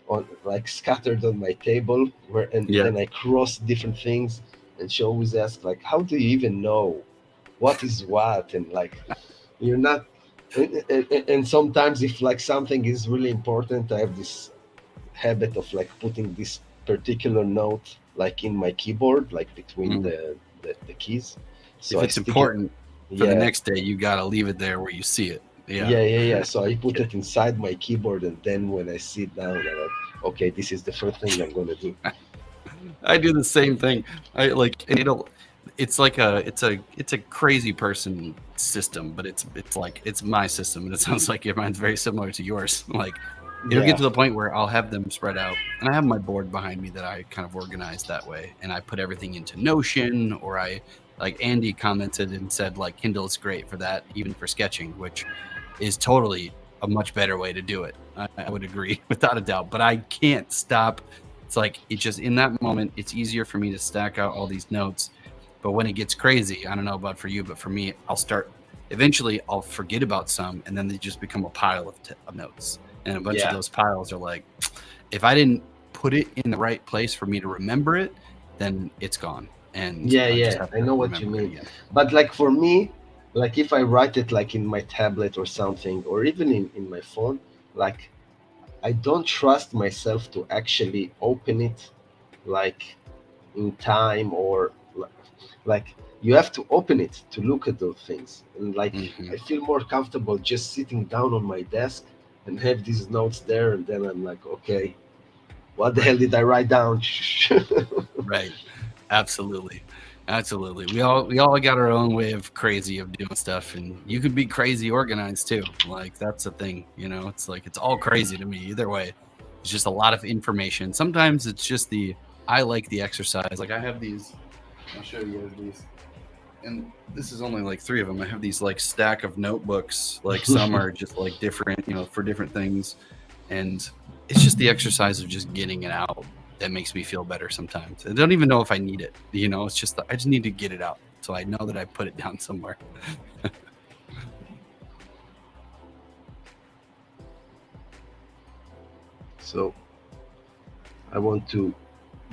on like scattered on my table where, and Yeah. then I cross different things, and she always asks like, how do you even know what is what? And like you're not, and sometimes if like something is really important, I have this habit of like putting this particular note like in my keyboard, like between Mm. the keys, so If I it's stick it. important for the Yeah, next day, you got to leave it there where you see it. Yeah. yeah. So I put Yeah. it inside my keyboard, and then when I sit down, I'm like, okay, this is the first thing I'm gonna do. I do the same thing. I like, and it's like it's a crazy person system, but it's like it's my system, and it sounds like mine's very similar to yours. Like it'll get Yeah, to the point where I'll have them spread out, and I have my board behind me that I kind of organize that way, and I put everything into Notion, or I like Andy commented and said like Kindle is great for that, even for sketching, which is totally a much better way to do it. I would agree without a doubt, but I can't stop. It's like it just in that moment, it's easier for me to stack out all these notes. But when it gets crazy, I don't know about for you, but for me, eventually I'll forget about some, and then they just become a pile of notes. And a bunch of yeah, those piles are like, if I didn't put it in the right place for me to remember it, then it's gone. And I just yeah. have I to know what you remember it mean, again. but like for me, like if I write it like in my tablet or something, or even in my phone, like I don't trust myself to actually open it like in time, or like you have to open it to look at those things, and like Mm-hmm. I feel more comfortable just sitting down on my desk and have these notes there, and then I'm like, okay, what the hell Right. did I write down? Right. Absolutely. Absolutely. We all got our own way of crazy of doing stuff, and you could be crazy organized too. Like that's the thing, it's like it's all crazy to me either way. It's just a lot of information. Sometimes it's just I like the exercise. Like I have these, I'll show you guys these. And this is only like three of them. I have these like stack of notebooks. Like some are just like different, for different things. And it's just the exercise of just getting it out that makes me feel better sometimes. I don't even know if I need it. It's just I just need to get it out. so I know that I put it down somewhere. So I want to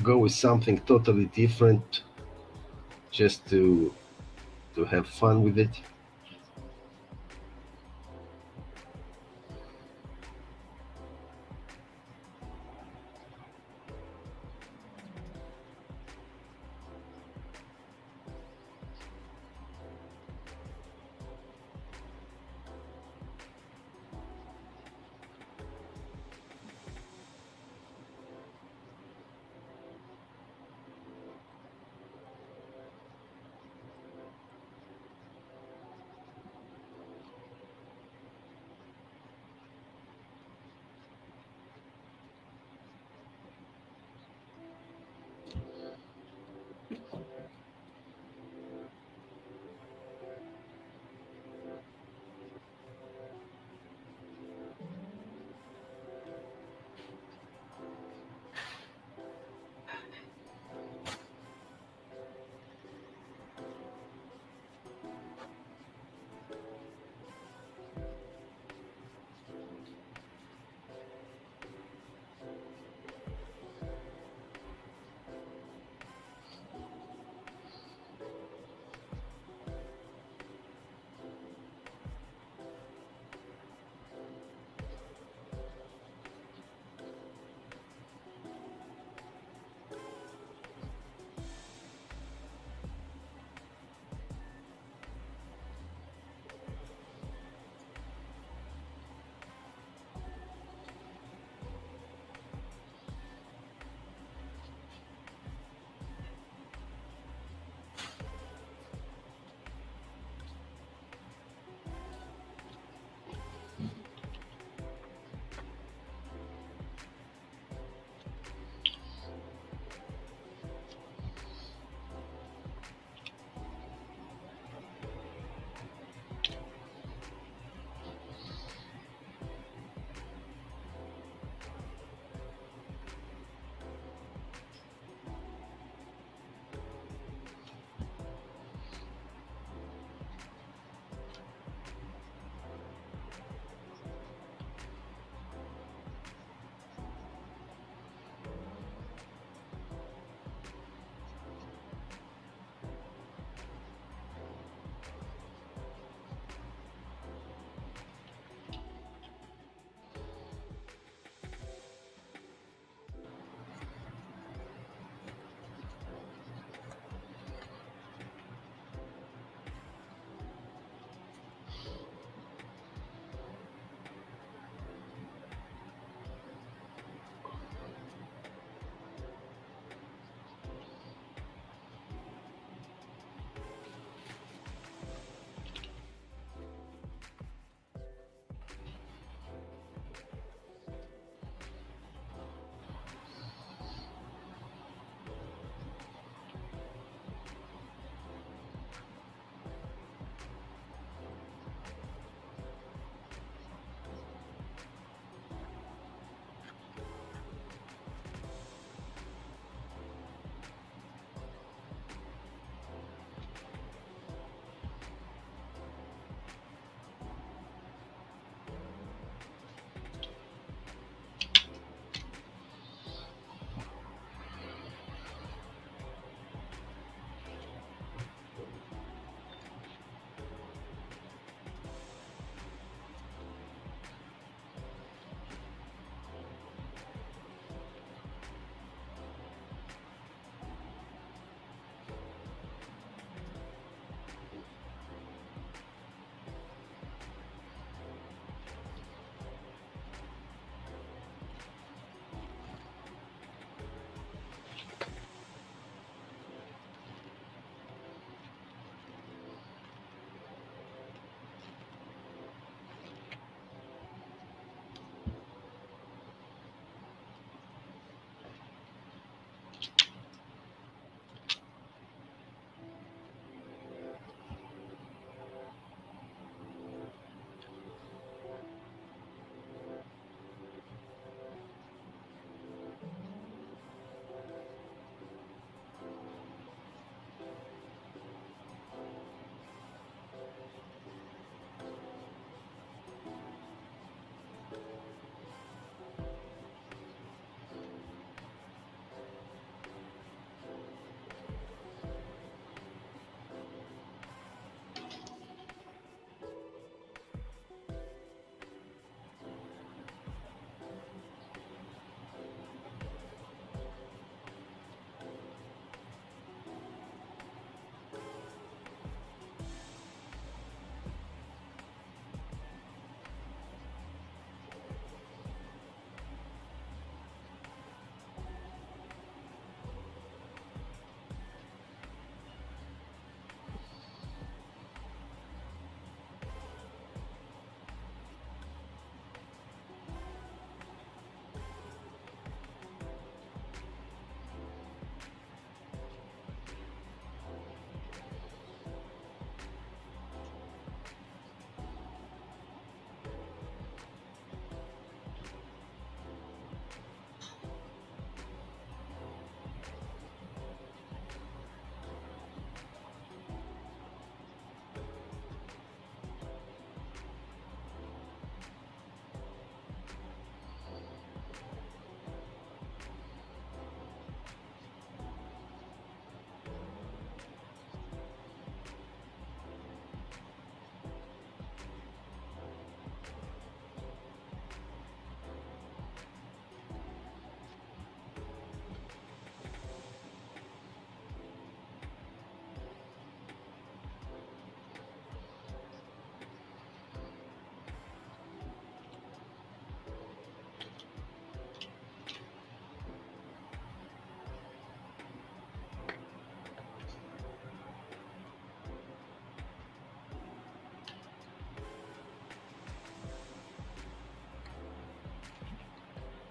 go with something totally different, just to have fun with it.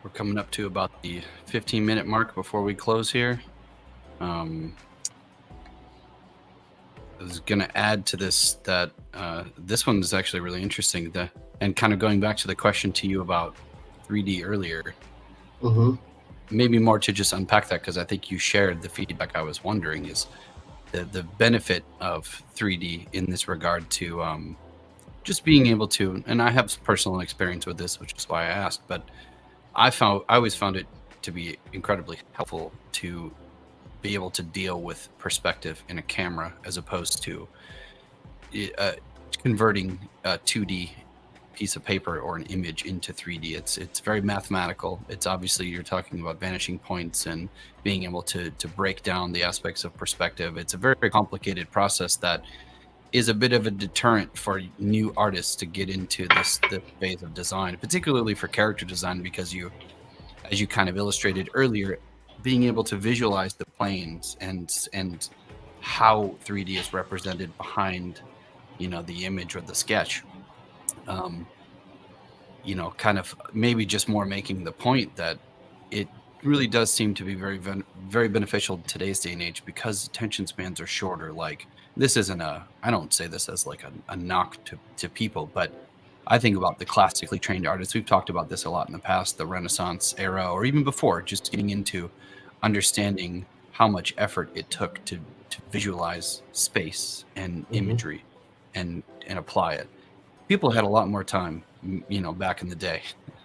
We're coming up to about the 15-minute mark before we close here. I was going to add to this that this one is actually really interesting. And kind of going back to the question to you about 3D earlier, maybe more to just unpack that, because I think you shared the feedback I was wondering is the benefit of 3D in this regard to just being able to, and I have personal experience with this, which is why I asked, but I always found it to be incredibly helpful to be able to deal with perspective in a camera as opposed to converting a 2D piece of paper or an image into 3D. It's very mathematical. It's obviously, you're talking about vanishing points and being able to break down the aspects of perspective. It's a very, very complicated process that is a bit of a deterrent for new artists to get into this phase of design, particularly for character design, because you, as you kind of illustrated earlier, being able to visualize the planes and how 3D is represented behind, the image or the sketch. Kind of maybe just more making the point that it really does seem to be very, very beneficial in today's day and age, because attention spans are shorter. Like, this isn't I don't say this as like a knock to people, but I think about the classically trained artists. We've talked about this a lot in the past, the Renaissance era, or even before, just getting into understanding how much effort it took to visualize space and imagery and apply it. People had a lot more time, back in the day,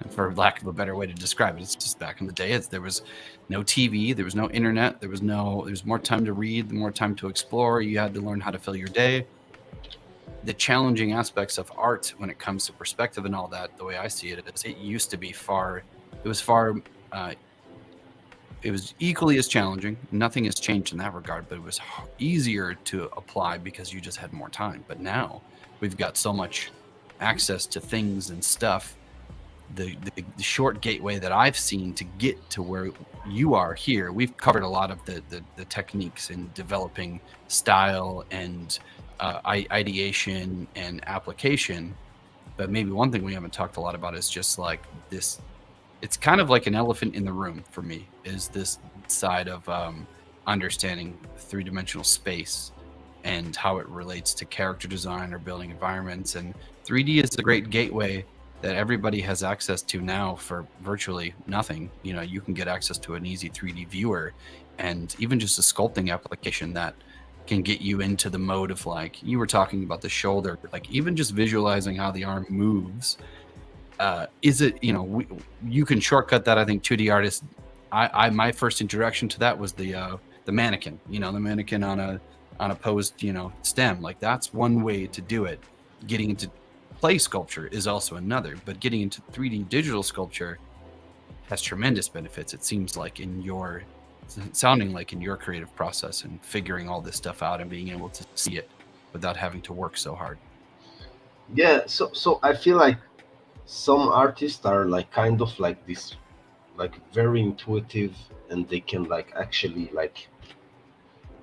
for lack of a better way to describe it. It's just back in the day. There was no TV, there was no internet, there was more time to read, more time to explore. You had to learn how to fill your day. The challenging aspects of art when it comes to perspective and all that, the way I see it, is it used to be it was equally as challenging. Nothing has changed in that regard, but it was easier to apply because you just had more time. But now we've got so much access to things and stuff. The short gateway that I've seen to get to where you are here, we've covered a lot of the techniques in developing style and ideation and application. But maybe one thing we haven't talked a lot about is just like this. It's kind of like an elephant in the room for me, is this side of understanding three-dimensional space and how it relates to character design or building environments. And 3D is a great gateway that everybody has access to now for virtually nothing. You can get access to an easy 3D viewer, and even just a sculpting application that can get you into the mode of, like you were talking about, the shoulder, like even just visualizing how the arm moves. You can shortcut that. I think 2D artists, my first introduction to that was the mannequin, the mannequin on a posed, stem. Like, that's one way to do it. Getting into clay sculpture is also another, but getting into 3D digital sculpture has tremendous benefits. It seems like sounding like in your creative process and figuring all this stuff out and being able to see it without having to work so hard. Yeah. So I feel like some artists are like kind of like this, like very intuitive, and they can like actually like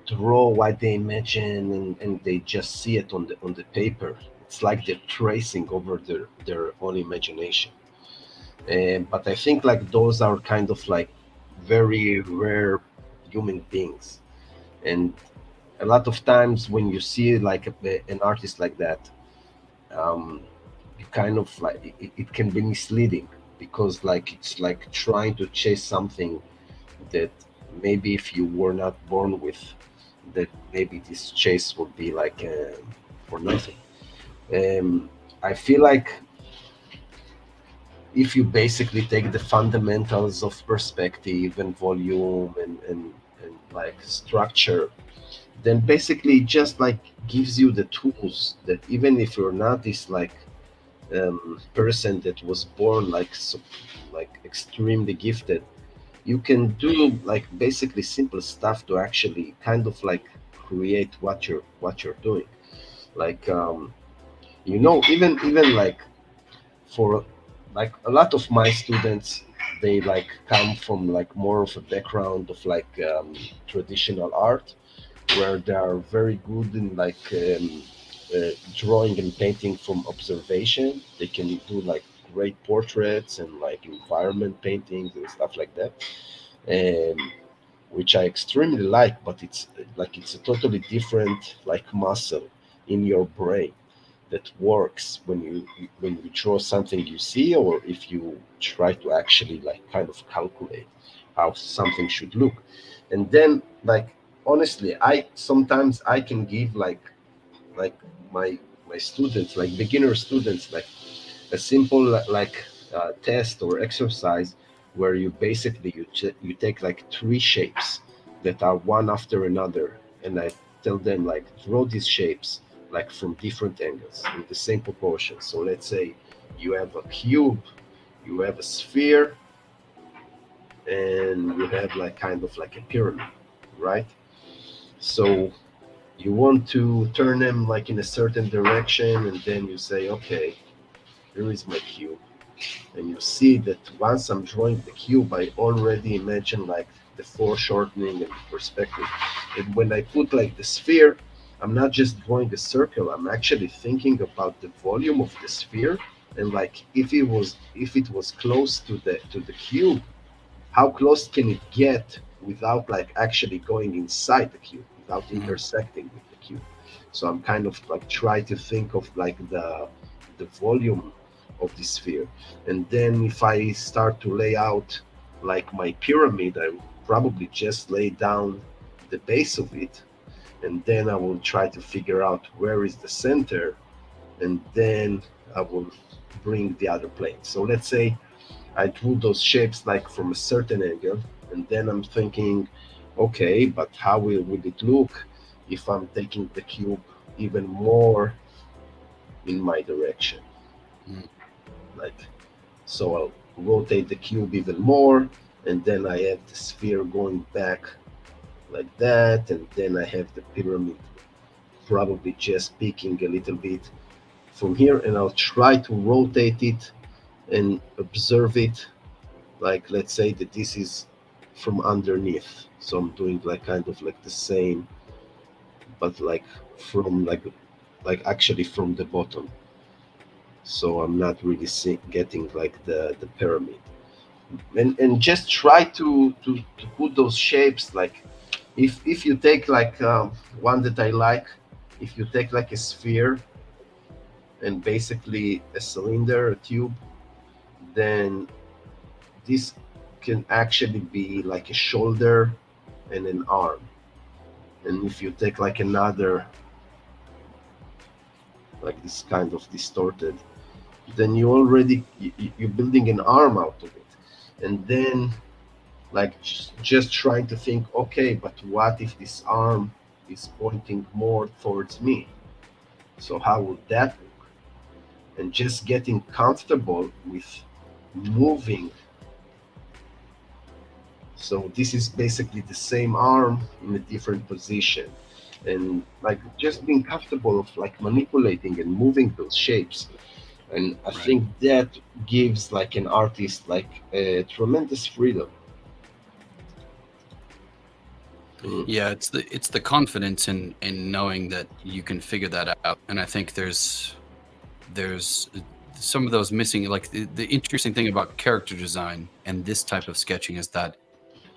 draw what they imagine, and they just see it on the paper. It's like they're tracing over their own imagination. But I think like those are kind of like very rare human beings, and a lot of times when you see like an artist like that, you kind of like it can be misleading, because like it's like trying to chase something that maybe if you were not born with, that maybe this chase would be like for nothing. I feel like if you basically take the fundamentals of perspective and volume and like structure, then basically it just like gives you the tools that even if you're not this like person that was born like like extremely gifted, you can do like basically simple stuff to actually kind of like create what you're doing. Like even like for like a lot of my students, they like come from like more of a background of like traditional art, where they are very good in like drawing and painting from observation. They can do like great portraits and like environment paintings and stuff like that, and which I extremely like. But it's a totally different like muscle in your brain that works when you draw something you see, or if you try to actually like kind of calculate how something should look. And then like honestly, I sometimes I can give like my my students, like beginner students, like a simple test or exercise where you basically you take like three shapes that are one after another, and I tell them like draw these shapes like from different angles in the same proportion. So let's say you have a cube, you have a sphere, and you have like kind of like a pyramid, right? So you want to turn them like in a certain direction, and then you say, okay, here is my cube. And you see that once I'm drawing the cube, I already imagine like the foreshortening and perspective. And when I put like the sphere, I'm not just drawing a circle, I'm actually thinking about the volume of the sphere, and like if it was close to the cube, how close can it get without like actually going inside the cube, without Mhm. intersecting with the cube. So I'm kind of like try to think of like the volume of the sphere. And then if I start to lay out like my pyramid, I will probably just lay down the base of it, and then I will try to figure out where is the center, and then I will bring the other plane. So let's say I drew those shapes like from a certain angle, and then I'm thinking, okay, but how will it look if I'm taking the cube even more in my direction? Mhm. Like, so I'll rotate the cube even more, and then I have the sphere going back like that, and then I have the pyramid probably just peeking a little bit from here, and I'll try to rotate it and observe it. Like, let's say that this is from underneath, so I'm doing like kind of like the same, but like from like actually from the bottom. So I'm not really getting like the pyramid, and just try to put those shapes like if you take like one that I like, if you take like a sphere and basically a cylinder, a tube, then this can actually be like a shoulder and an arm. And if you take like another, like this kind of distorted, then you already you're building an arm out of it. And then like just trying to think, okay, but what if this arm is pointing more towards me? So how would that look? And just getting comfortable with moving. So this is basically the same arm in a different position, and like just being comfortable of like manipulating and moving those shapes. And I Right. think that gives like an artist like a tremendous freedom. Mm. Yeah, it's the confidence in knowing that you can figure that out. And I think there's some of those missing. Like the interesting thing about character design and this type of sketching is that,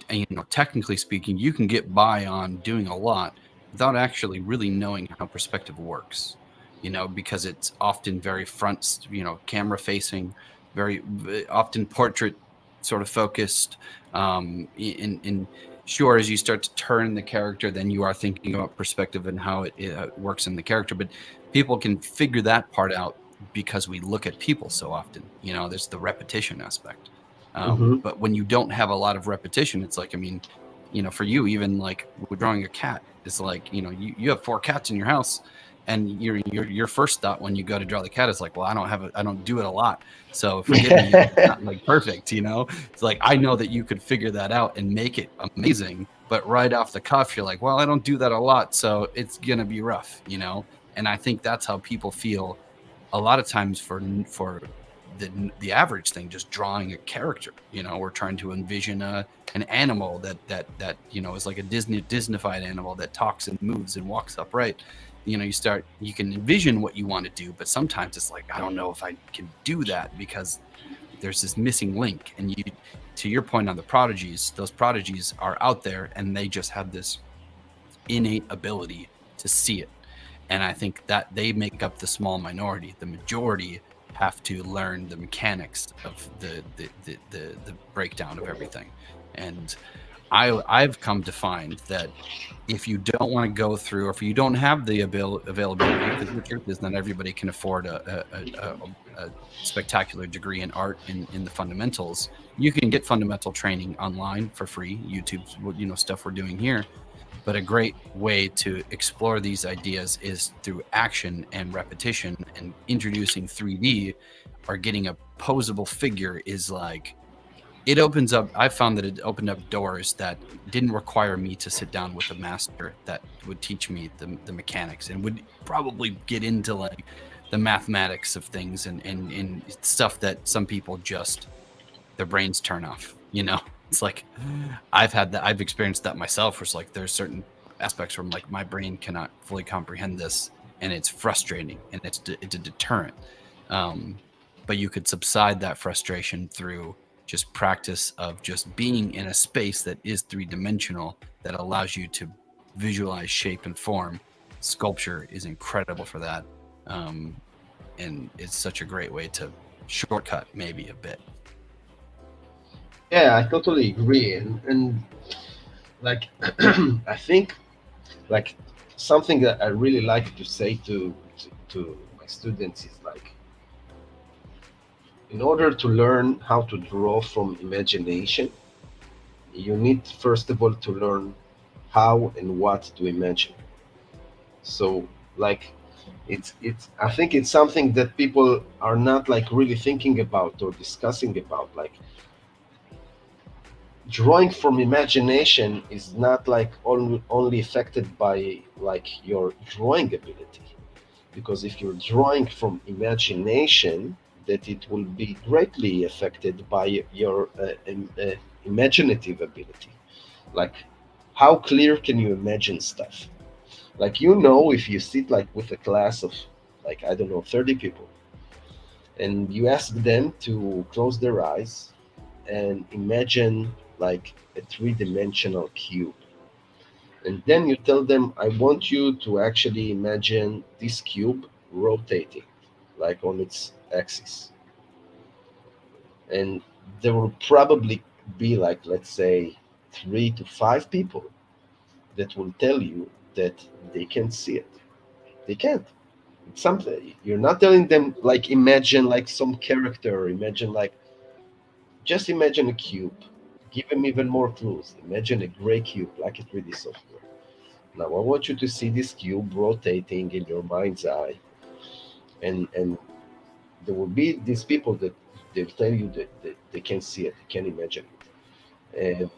you know, technically speaking, you can get by on doing a lot without actually really knowing how perspective works. You know, because it's often very front, you know, camera facing, very often portrait sort of focused. In sure, as you start to turn the character, then you are thinking about perspective and how it works in the character. But people can figure that part out because we look at people so often. You know, there's the repetition aspect. Hmm. But when you don't have a lot of repetition, it's like, I mean, you know, for you, even like drawing a cat, it's like, you know, you have 4 cats in your house, and your first thought when you go to draw the cat is like, well, I don't do it a lot, so forgive me if it's not like perfect, you know. It's like, I know that you could figure that out and make it amazing, but right off the cuff, you're like, well, I don't do that a lot, so it's gonna be rough, you know. And I think that's how people feel a lot of times for the average thing, just drawing a character. We're trying to envision an animal that is like a Disneyfied animal that talks and moves and walks upright. You can envision what you want to do, but sometimes it's like, I don't know if I can do that because there's this missing link. And to your point on the prodigies, those prodigies are out there and they just have this innate ability to see it. And I think that they make up the small minority. The majority have to learn the mechanics of the breakdown of everything. And I've come to find that if you don't want to go through, or if you don't have the availability, because the truth is not everybody can afford a spectacular degree in art in the fundamentals. You can get fundamental training online for free, YouTube's stuff we're doing here. But a great way to explore these ideas is through action and repetition, and introducing 3D or getting a posable figure is like, it opens up. I found that it opened up doors that didn't require me to sit down with a master that would teach me the mechanics, and would probably get into like the mathematics of things and stuff that some people just, their brains turn off. It's like, I've experienced that myself, where it's like there's certain aspects where I'm like, my brain cannot fully comprehend this, and it's frustrating, and it's a deterrent. But you could subside that frustration through just practice of just being in a space that is three-dimensional, that allows you to visualize shape and form. Sculpture is incredible for that. And it's such a great way to shortcut maybe a bit. Yeah, I totally agree. And like, I think like something that I really like to say to my students is like, in order to learn how to draw from imagination, you need first of all to learn how and what to imagine. So like, it's I think it's something that people are not like really thinking about or discussing about. Like, drawing from imagination is not like only affected by like your drawing ability, because if you're drawing from imagination, that it will be greatly affected by your imaginative ability. Like, how clear can you imagine stuff? Like, if you sit like with a class of like, I don't know, 30 people, and you ask them to close their eyes and imagine like a three-dimensional cube, and then you tell them, I want you to actually imagine this cube rotating like on its axis. And there will probably be like, let's say, 3 to 5 people that will tell you that they can't see it. They can't. It's something, you're not telling them like, imagine like some character, imagine like, just imagine a cube. Give them even more clues. Imagine a gray cube like a 3D software. Now I want you to see this cube rotating in your mind's eye, and there will be these people that they'll tell you that they can't see it, they can't imagine it. And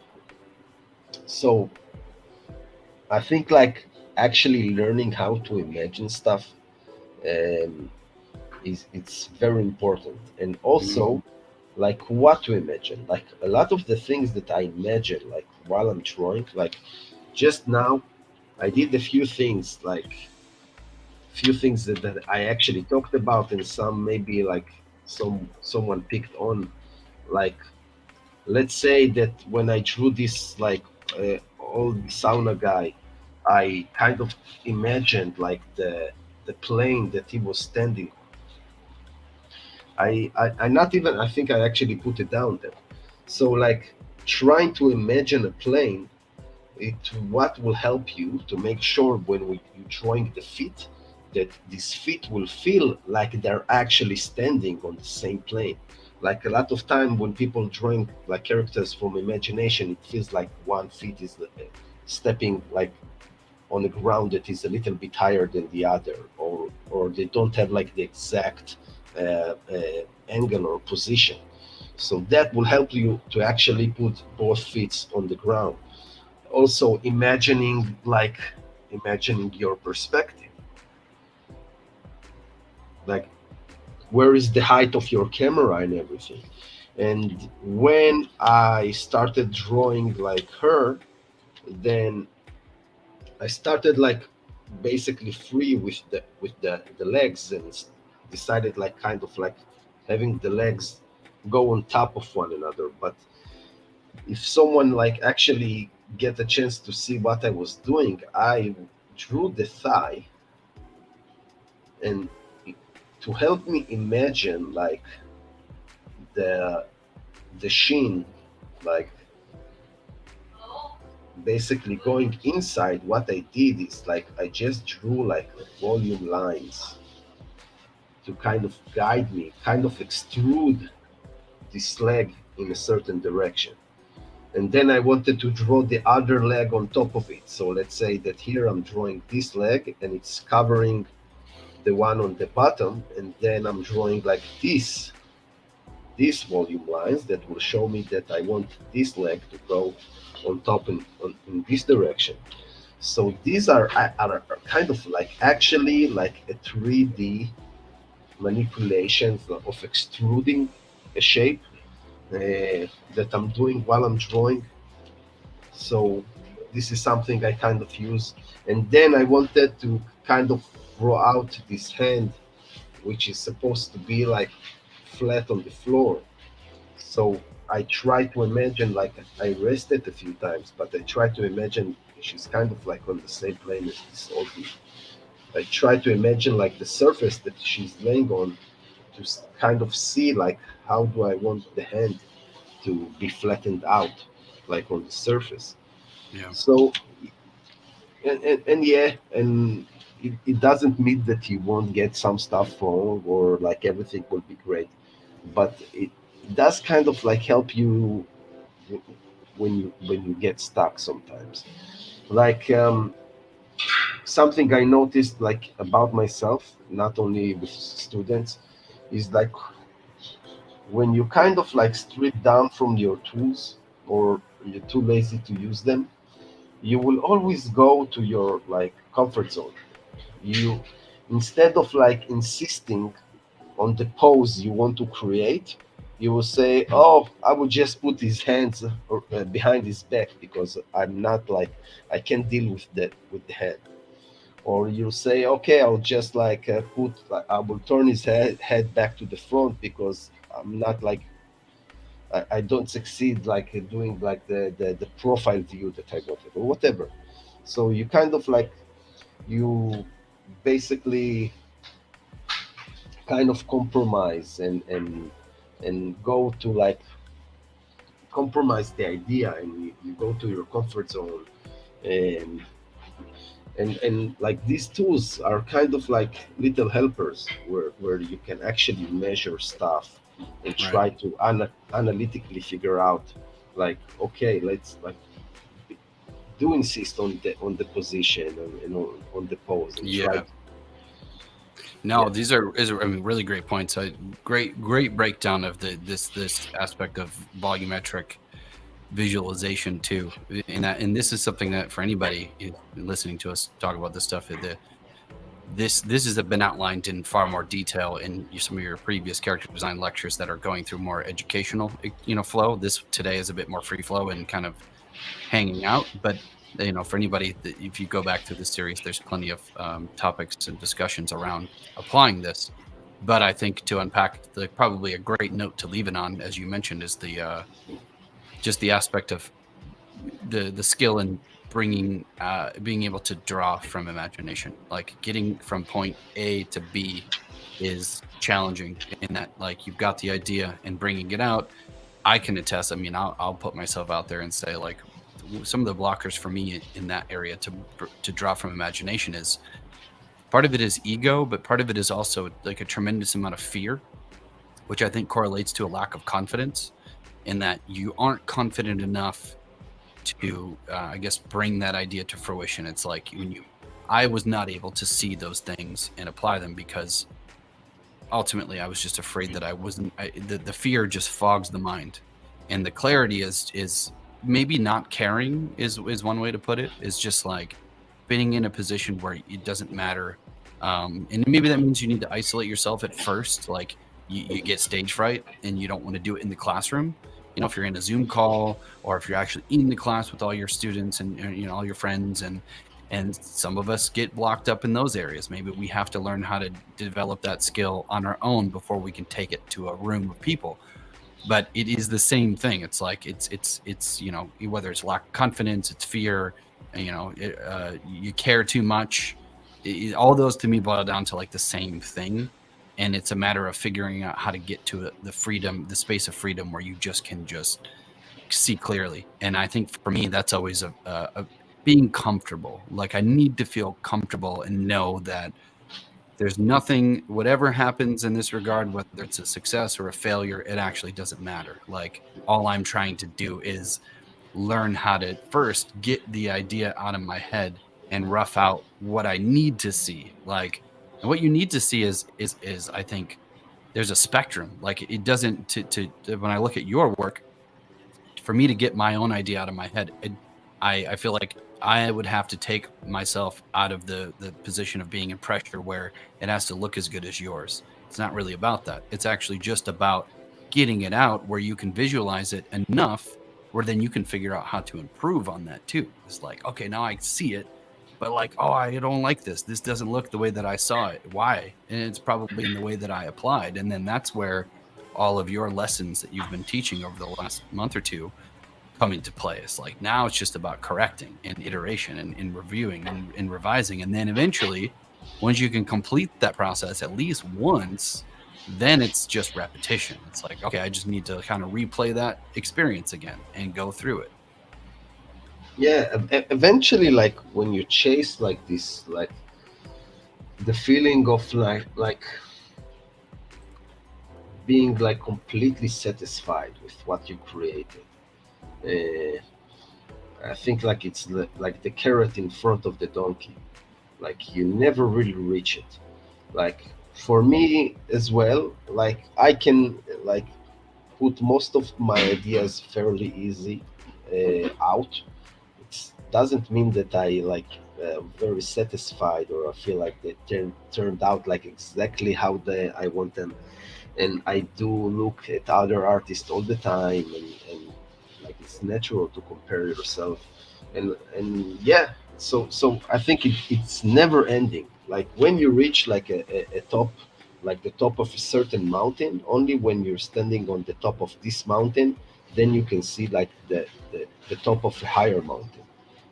so I think like actually learning how to imagine stuff, um, it's very important. And also like what to imagine. Like a lot of the things that I imagine like while I'm drawing, like just now I did a few things, like few things that I actually talked about, and some maybe like someone picked on. Like, let's say that when I drew this like old sauna guy, I kind of imagined like the plane that he was standing on. I not even, I think I actually put it down there. So like, trying to imagine a plane, it what will help you to make sure when you're drawing the feet, that this feet will feel like they're actually standing on the same plane. Like a lot of time when people drawing like characters from imagination, it feels like one feet is stepping like on the ground that is a little bit higher than the other, or they don't have like the exact angle or position. So that will help you to actually put both feet on the ground. Also imagining your perspective, like where is the height of your camera and everything. And when I started drawing like her, then I started like basically free with the legs, and decided like kind of like having the legs go on top of one another. But if someone like actually get a chance to see what I was doing, I drew the thigh, and to help me imagine like the the shin, like basically going inside, what I did is like I just drew like volume lines to kind of guide me, kind of extrude this leg in a certain direction. And then I wanted to draw the other leg on top of it. So let's say that here I'm drawing this leg and it's covering the one on the bottom, and then I'm drawing like these volume lines that will show me that I want this leg to go on top in this direction. So these are kind of like actually like a 3D manipulations of extruding a shape that I'm doing while I'm drawing. So this is something I kind of use. And then I wanted to kind of draw out this hand, which is supposed to be like flat on the floor. So I try to imagine, like I rested a few times, but I try to imagine she's kind of like on the same plane as this Audi. I try to imagine like the surface that she's laying on, to kind of see like how do I want the hand to be flattened out, like on the surface. Yeah. So and yeah, and it doesn't mean that you won't get some stuff wrong or like everything will be great, but it does kind of like help you when you get stuck sometimes. Like something I noticed like about myself, not only with students, is like when you kind of like strip down from your tools, or you're too lazy to use them, you will always go to your like comfort zone. You, instead of like insisting on the pose you want to create, you will say, oh, I will just put his hands behind his back because I'm not like, I can't deal with the hand. Or you say, okay, I'll just like I will turn his head back to the front because I'm not like, I don't succeed like doing like the profile view that I wanted or whatever. So you kind of like, you basically kind of compromise and go to like compromise the idea, and you go to your comfort zone. and and like these tools are kind of like little helpers where you can actually measure stuff and Right. try to analytically figure out, like, okay, let's like do insist on the position and on the pose and try Yeah. to, No, yeah. these are I mean, really great points. Great breakdown of this aspect of volumetric visualization too. And this is something that for anybody listening to us talk about this stuff, this has been outlined in far more detail in some of your previous character design lectures that are going through more educational flow. This today is a bit more free flow and kind of hanging out, but for anybody that, if you go back through the series, there's plenty of topics and discussions around applying this. But I think to unpack, probably a great note to leave it on, as you mentioned, is the just the aspect of the skill in being able to draw from imagination. Like getting from point A to B is challenging in that, like, you've got the idea and bringing it out. I can attest. I mean, I'll put myself out there and say, like, some of the blockers for me in that area to draw from imagination is, part of it is ego, but part of it is also like a tremendous amount of fear, which I think correlates to a lack of confidence, in that you aren't confident enough to, I guess, bring that idea to fruition. It's like I was not able to see those things and apply them because ultimately I was just afraid that I wasn't. The fear just fogs the mind, and the clarity is maybe not caring is one way to put it. Is just like being in a position where it doesn't matter And maybe that means you need to isolate yourself at first. Like you get stage fright and you don't want to do it in the classroom. If you're in a Zoom call or if you're actually in the class with all your students and all your friends, and some of us get blocked up in those areas. Maybe we have to learn how to develop that skill on our own before we can take it to a room of people. But it is the same thing. It's like it's whether it's lack of confidence, it's fear, you care too much. All those to me boil down to like the same thing, and it's a matter of figuring out how to get to the freedom, the space of freedom where you just can just see clearly. And I think for me that's always a being comfortable. Like I need to feel comfortable and know that there's nothing, whatever happens in this regard, whether it's a success or a failure, it actually doesn't matter. Like all I'm trying to do is learn how to first get the idea out of my head and rough out what I need to see. Like, and what you need to see is I think there's a spectrum. Like it doesn't when I look at your work, for me to get my own idea out of my head, I feel like I would have to take myself out of the position of being in pressure where it has to look as good as yours. It's not really about that. It's actually just about getting it out where you can visualize it enough where then you can figure out how to improve on that too. It's like, okay, now I see it, but like, oh, I don't like this. This doesn't look the way that I saw it. Why? And it's probably in the way that I applied. And then that's where all of your lessons that you've been teaching over the last month or two come into play. It's like now it's just about correcting and iteration and reviewing and revising. And then eventually, once you can complete that process at least once, then it's just repetition. It's like, okay, I just need to kind of replay that experience again and go through it. Yeah, eventually, like when you chase like this, like the feeling of like being like completely satisfied with what you created. Uh, I think like it's like the carrot in front of the donkey. Like you never really reach it. Like for me as well, like I can like put most of my ideas fairly easy out. It doesn't mean that I like very satisfied or I feel like they turned out like exactly how I want them. And I do look at other artists all the time, and like it's natural to compare yourself, and yeah. So I think it's never ending. Like when you reach like a top, like the top of a certain mountain, only when you're standing on the top of this mountain, then you can see like the top of a higher mountain.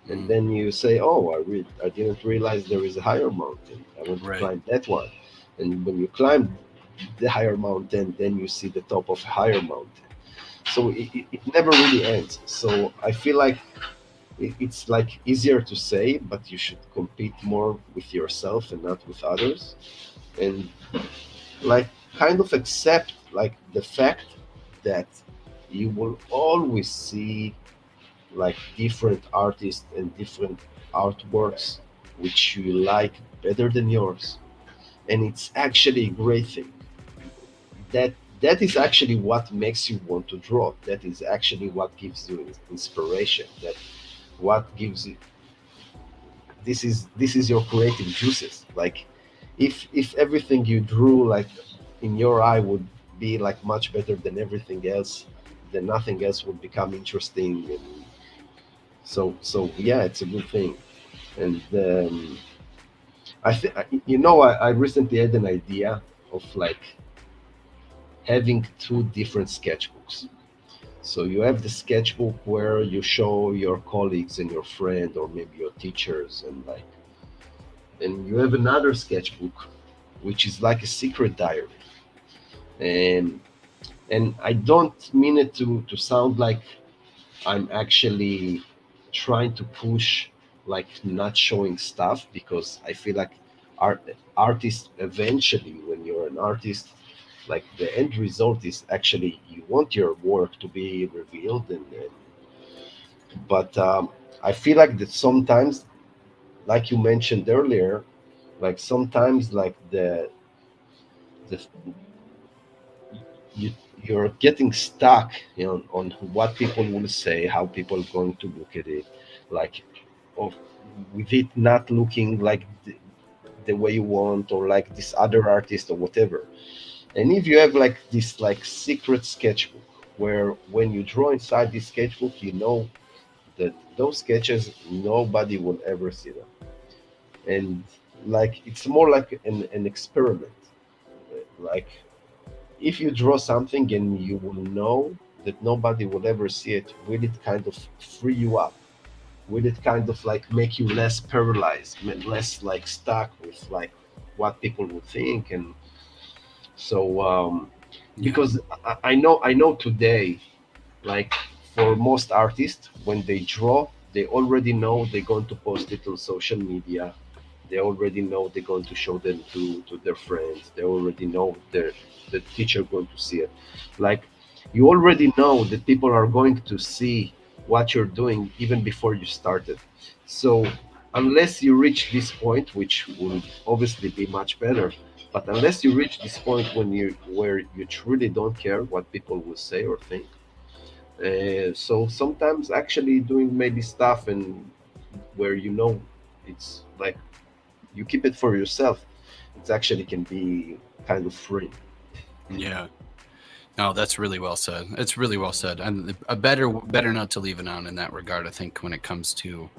And then you say, "Oh, I didn't realize there is a higher mountain. I want to Right. climb that one." And when you climb the higher mountain, then you see the top of a higher mountain. So it never really ends. So I feel like it's like easier to say, but you should compete more with yourself and not with others. And like kind of accept like the fact that you will always see like different artists and different artworks which you like better than yours, and it's actually a great thing. That is actually what makes you want to draw. That is actually what gives you inspiration. That what gives you, this is your creative juices. Like if everything you drew like in your eye would be like much better than everything else, then nothing else would become interesting. And so yeah, it's a good thing. And I think I recently had an idea of like having two different sketchbooks. So you have the sketchbook where you show your colleagues and your friend or maybe your teachers, and like, and you have another sketchbook which is like a secret diary. And I don't mean it to sound like I'm actually trying to push like not showing stuff, because I feel like art artists eventually, when you're an artist, like the end result is actually you want your work to be revealed. And but I feel like that sometimes, like you mentioned earlier, like sometimes like the you you're getting stuck, on what people will say, how people are going to look at it, like, of with it not looking like the way you want, or like this other artist or whatever. And if you have like this like secret sketchbook, where when you draw inside this sketchbook, you know that those sketches nobody will ever see them, and like it's more like an experiment. Like if you draw something and you will know that nobody will ever see it, will it kind of free you up? Will it kind of like make you less paralyzed, less like stuck with like what people will think? And so Yeah. because I know today, like for most artists, when they draw, they already know they're going to post it on social media. They already know they're going to show them to their friends. They already know the teacher going to see it. Like you already know that people are going to see what you're doing even before you started. So unless you reach this point, which will obviously be much better, but unless you reach this point when you where you truly don't care what people will say or think, so sometimes actually doing maybe stuff and where it's like you keep it for yourself, it actually can be kind of free. Yeah. No, that's really well said. It's really well said, and a better note to leave it on in that regard. I think when it comes to,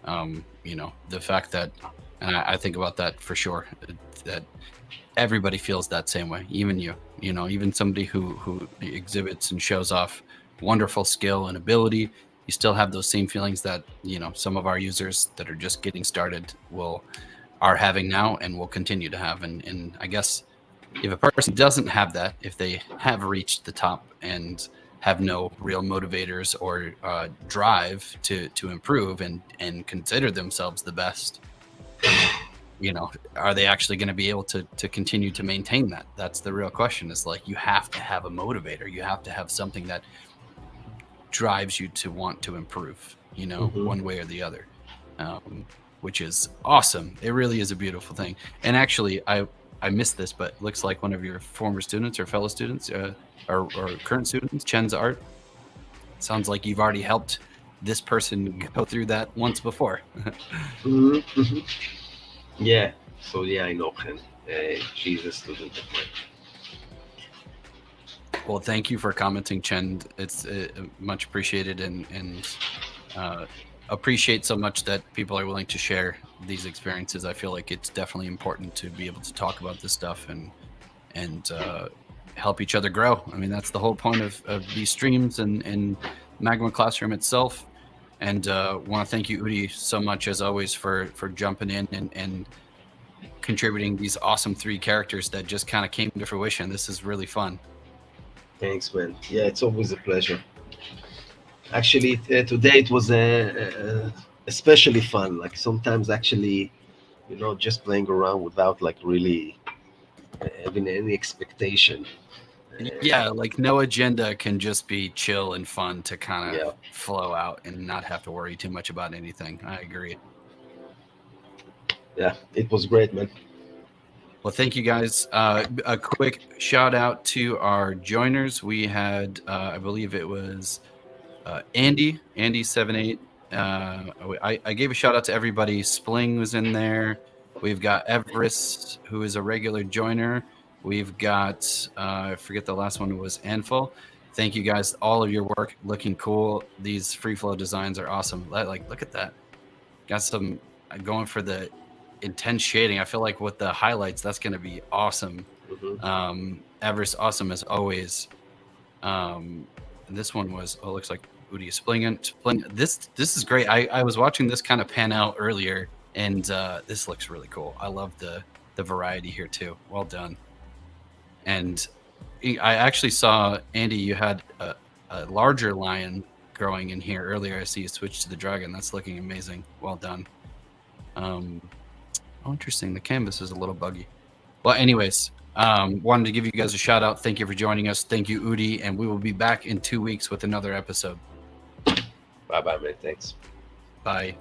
the fact that, and I think about that for sure, that everybody feels that same way. Even you, even somebody who exhibits and shows off wonderful skill and ability, you still have those same feelings that some of our users that are just getting started are having now and will continue to have. And I guess if a person doesn't have that, if they have reached the top and have no real motivators or drive to improve and consider themselves the best, are they actually going to be able to continue to maintain that? That's the real question. Is like, you have to have a motivator. You have to have something that drives you to want to improve, one way or the other, which is awesome. It really is a beautiful thing. And actually, I missed this, but it looks like one of your former students or fellow students or current students, Chen's art. Sounds like you've already helped this person go through that once before. Mhm, mhm. Yeah. So yeah, I know him. She's a student of mine. Well, thank you for commenting, Chen. It's much appreciated, and appreciate so much that people are willing to share these experiences. I feel like it's definitely important to be able to talk about this stuff and help each other grow. I mean, that's the whole point of these streams and Magma Classroom itself. And want to thank you, Udi, so much as always for jumping in and contributing these awesome 3 characters that just kind of came to fruition. This is really fun. Thanks, man. Yeah, it's always a pleasure. Actually, today it was especially fun. Like sometimes, actually, just playing around without like really having any expectation. Yeah, like no agenda, can just be chill and fun to kind of Yeah, flow out and not have to worry too much about anything. I agree. yeah, it was great, man. Well, thank you guys. A quick shout out to our joiners. We had, I believe it was Andy78. I gave a shout out to everybody. Spling was in there. We've got Everest, who is a regular joiner. We've got, I forget the last one was Anful. Thank you guys. All of your work looking cool. These free flow designs are awesome. Like, look at that. Got some going for the intense shading. I feel like with the highlights, that's going to be awesome. Everest, awesome as always. This one was, looks like Udi Spling. This is great. I was watching this kind of pan out earlier, and this looks really cool. I love the variety here too. Well done. And I actually saw, Andy, you had a larger lion growing in here earlier. I see you switched to the dragon. That's looking amazing. Well done. Interesting. The canvas is a little buggy. Well, anyways, wanted to give you guys a shout out. Thank you for joining us. Thank you, Udi, and we will be back in 2 weeks with another episode. Bye, bye, man. Thanks. Bye.